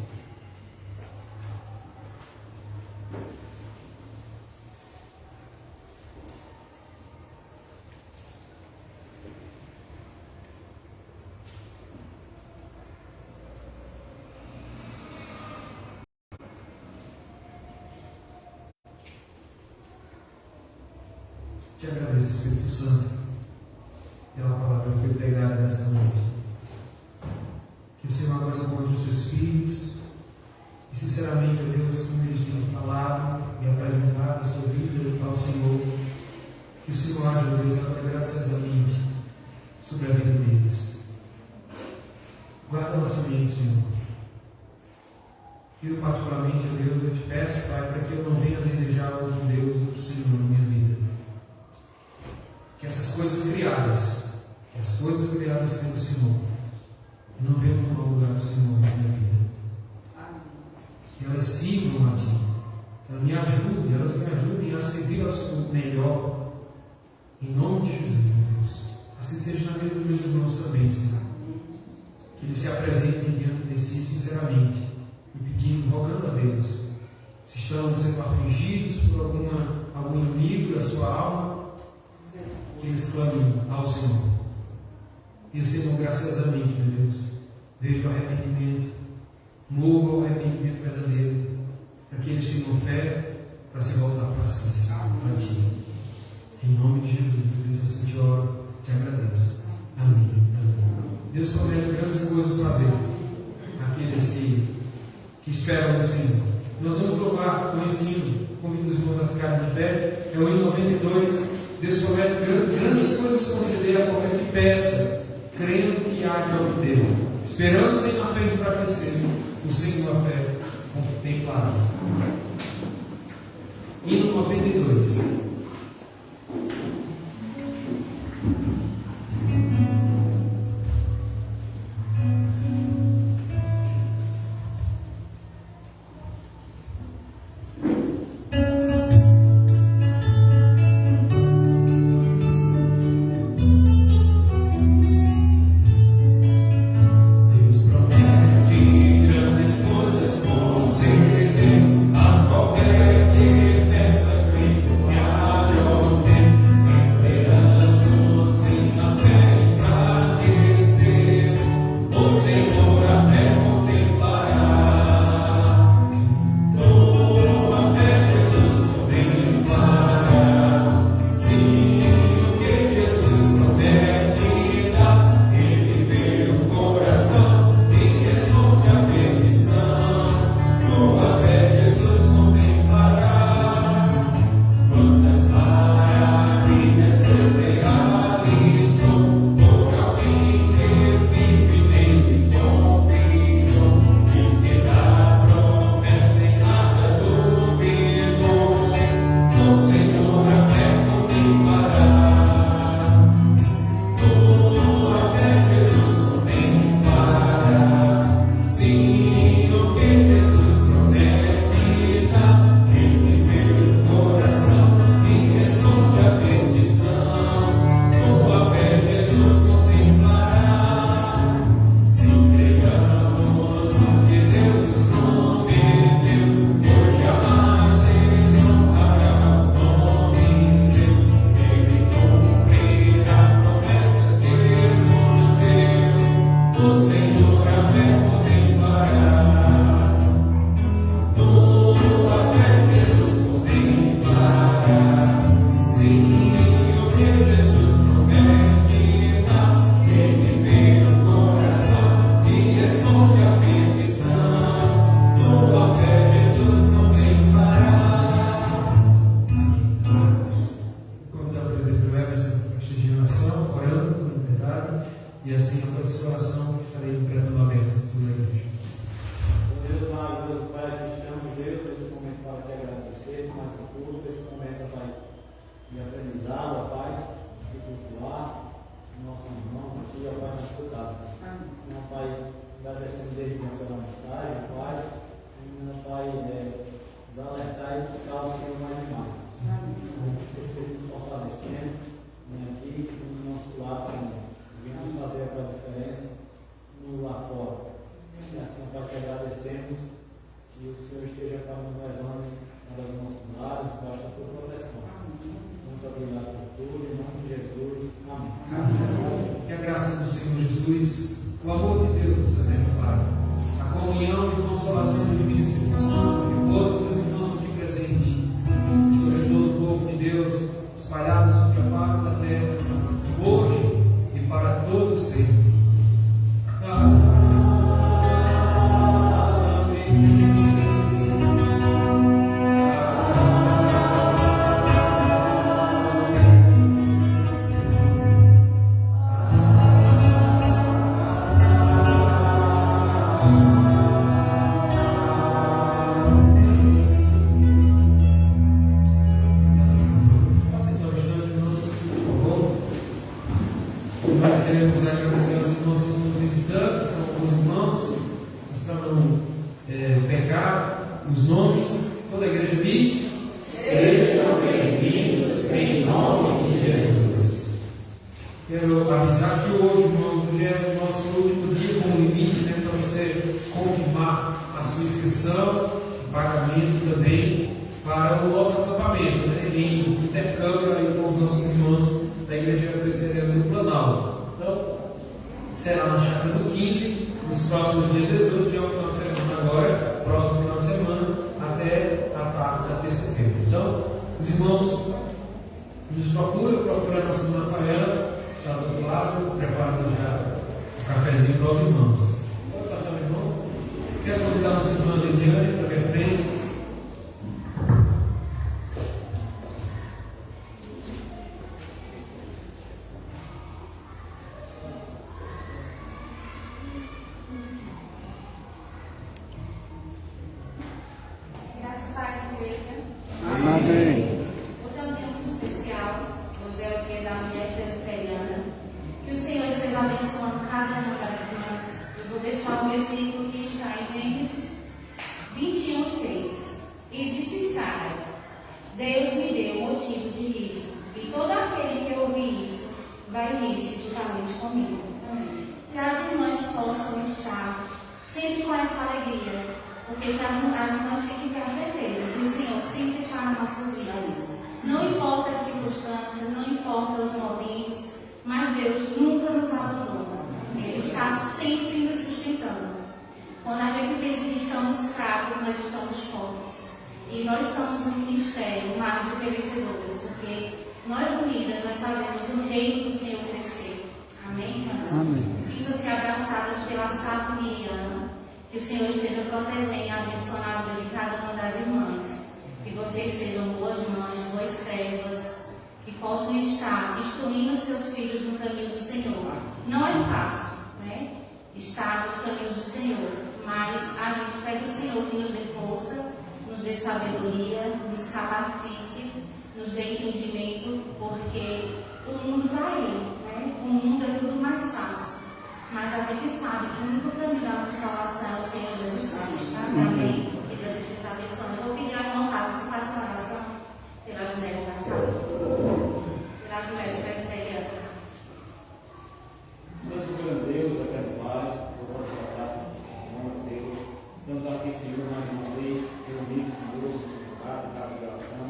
Te agradeço, Espírito Santo, pela palavra que foi pregada nessa noite. Que o Senhor agora encontre os seus filhos e, sinceramente, ó Deus, como eles têm falado e apresentado a sua vida ao Senhor, que o Senhor haja, Deus, agora graciosamente sobre a vida deles. Guarda nossa mente, Senhor. Eu, particularmente, ó Deus, eu te peço, Pai, para que eu não venha desejar outro Deus, outro Senhor na minha vida. Que essas coisas criadas, pelo Senhor, não venham tomar o lugar do Senhor na minha vida. Que elas sirvam a Ti, que elas me ajudem a servir ao Senhor melhor, em nome de Jesus, meu Deus. Assim seja na vida dos meus irmãos também, Senhor. Que eles se apresentem diante de Si sinceramente e pedindo, rogando a Deus, se estão sendo afligidos por algum inimigo da sua alma, que eles clamem ao Senhor. E o Senhor, graciosamente, meu Deus, veja o arrependimento, mova o arrependimento verdadeiro, para que eles tenham fé para se voltar para si, para Ti. Em nome de Jesus, Deus, assim te oro, te agradeço. Amém. Amém. Deus promete grandes coisas fazer aqueles que esperam no Senhor. Nós vamos louvar com esse hino, convido os irmãos a ficarem de pé. É o hino 92. Deus promete grandes coisas conceder a qualquer que peça, crendo que há de obter, esperando sem a fé enfraquecer, o Senhor a fé contemplada. Hino 92. A qualquer que peça, crendo que há os nomes. Toda a igreja diz: Sejam bem-vindos em nome de Jesus. Quero avisar que hoje, irmãos, hoje é o nosso último dia com limite, né, para você confirmar a sua inscrição, o pagamento também para o nosso acampamento, né, em intercâmbio aí com os nossos irmãos da Igreja Presbiteriana do Planalto. Então, será na chácara do 15, nos próximos dias 18, que é o final de semana agora, próximo final de semana, até a tarde da terça-feira. Então, os irmãos nos procura a nossa irmã Rafaela, está do outro lado, preparando já o cafezinho para os irmãos. Pode passar, meu irmão? Quero convidar a nossa irmã Lidiane para vir à frente. Graças a Deus, igreja. Amém. Hoje é um dia muito especial. Hoje é o dia da mulher presbiteriana. Que o Senhor esteja abençoando cada uma das irmãs. Eu vou deixar o versículo que está em Gênesis 21:6. E disse Sara: Deus me deu motivo de riso, e todo aquele que ouvir isso vai rir-se juntamente comigo. Que as irmãs possam estar sempre com essa alegria, porque as irmãs têm que ter a certeza que o Senhor sempre está nas nossas vidas. Não importa as circunstâncias, não importa os momentos, mas Deus nunca nos abandona. Ele está sempre nos sustentando. Quando a gente pensa que estamos fracos, nós estamos fortes. E nós somos um ministério mais do que vencedores, porque nós unidas, nós fazemos o reino do Senhor crescer. Amém, irmãs? Amém. Sintam-se abraçadas pela Safo Miriana. Que o Senhor esteja protegendo e abençoando a vida de cada uma das irmãs. Que vocês sejam boas mães, boas servas, que possam estar instruindo seus filhos no caminho do Senhor. Não é fácil, né? Estar nos caminhos do Senhor, mas a gente pede ao Senhor que nos dê força, nos dê sabedoria, nos capacite, nos dê entendimento, porque o mundo está aí, né? O mundo é tudo mais fácil. Mas a gente sabe que o único caminho da nossa salvação é o Senhor Jesus Cristo. Amém? Que Deus esteja abençoando. Eu vou pedir ao irmão Carlos que faça uma oração pelas mulheres da sala. Pelas mulheres presbiterianas. Santo grande Deus, eterno Pai, por vossa graça, Senhor, Deus, estamos aqui, Senhor, mais uma vez, reunidos, Senhor, na casa de oração,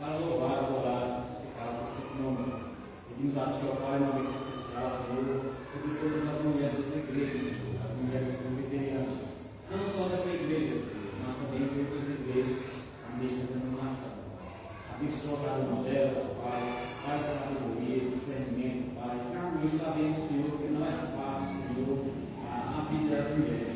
para louvar, adorar, santificar o seu nome. Pedimos a Ti, ó Pai, uma vez especial, Senhor, sobre todas as mulheres dessa igreja, Senhor, as mulheres presbiterianas, não só dessa igreja, Senhor, mas também de outras igrejas, a mesma denominação. Abençoa cada uma delas, ó Pai, Pai, sabedoria, discernimento, Pai. Nós sabemos, Senhor, que não é fácil, Senhor, a vida das mulheres.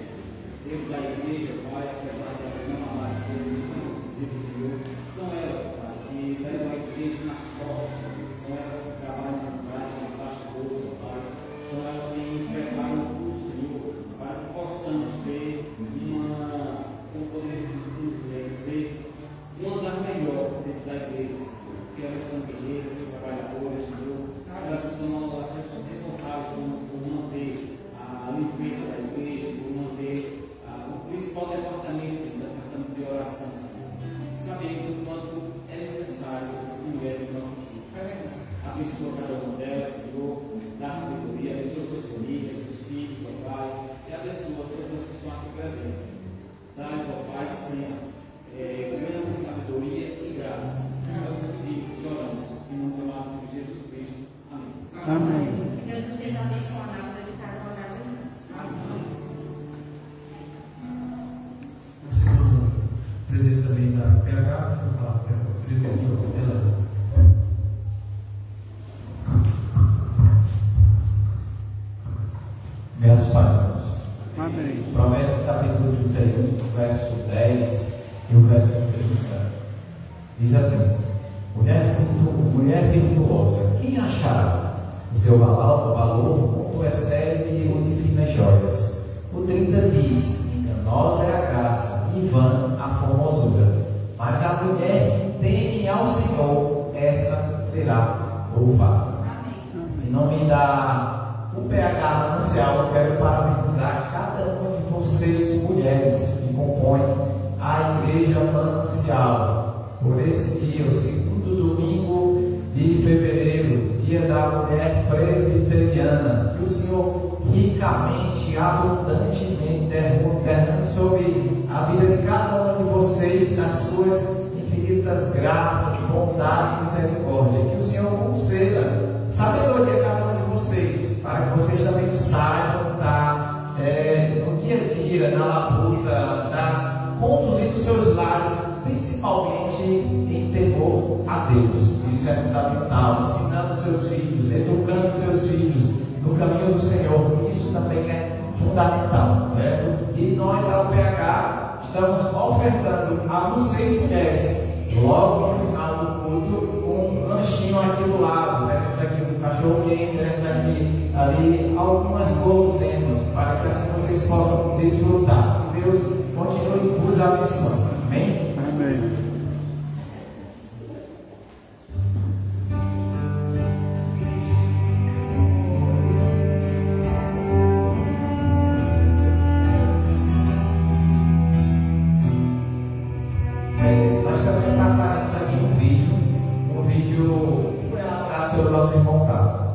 Dentro da igreja, Pai, apesar de elas não aparecerem, não visíveis, Senhor, são elas, Pai, que levam a igreja nas costas, Senhor. São elas que trabalham com prazo, nas bastidores, Pai. São elas que preparam tudo, Senhor, para que possamos ter como poder dizer, uma das melhores dentro da igreja, Senhor. Porque elas são guerreiras, são trabalhadoras, Senhor. Elas são responsáveis por manter a limpeza da igreja, por manter o principal departamento, Senhor, o departamento de oração, Senhor. Sabemos o quanto é necessário as mulheres de nossos filhos. Abençoa cada uma delas, Senhor, dá sabedoria, abençoa suas famílias, seus filhos, ó Pai, e abençoa todas as que estão aqui presentes, Senhor. Dá-lhes, ó Pai, sempre grande sabedoria e graça. É o que pedimos, choramos, em nome do amado de Jesus Cristo. Amém. Amém. Que Deus esteja abençoando a vida de cada uma das irmãs. Amém. Nossa irmã, presidente também da PH, vou falar para o presidente dela. Graças a Deus. Amém. Provérbios capítulo 31, verso 10 e o verso 30. Diz assim: mulher virtuosa, quem achará o seu valor quanto excede o de finas joias? O 30 diz: enganosa é a graça e vã a formosura, mas a mulher que teme ao Senhor, essa será louvada. Em nome da UPH Manancial, eu quero parabenizar cada uma de vocês, mulheres, que compõem a igreja ansiava por esse dia, o segundo domingo de fevereiro, dia da mulher presbiteriana, que o Senhor ricamente, abundantemente derrame sobre a vida de cada um de vocês, nas suas infinitas graças, bondade e misericórdia. Que o Senhor conceda sabedoria a cada um de vocês, para que vocês também saibam estar no dia a dia, na labuta, conduzindo seus lares, principalmente em temor a Deus. Isso é fundamental. Ensinando seus filhos, educando seus filhos no caminho do Senhor. Isso também é fundamental, certo? E nós, ao PH, estamos ofertando a vocês, mulheres, logo no final do culto, um lanchinho aqui do lado. Teremos aqui um cachorro quente, teremos aqui ali algumas guloseimas, para que assim vocês possam desfrutar. Que Deus continue nos abençoando. Amém? Amém. Nós também passaremos aqui um vídeo que foi elaborado pelo nosso irmão Carlos.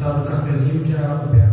precisar do cafezinho que a Roberta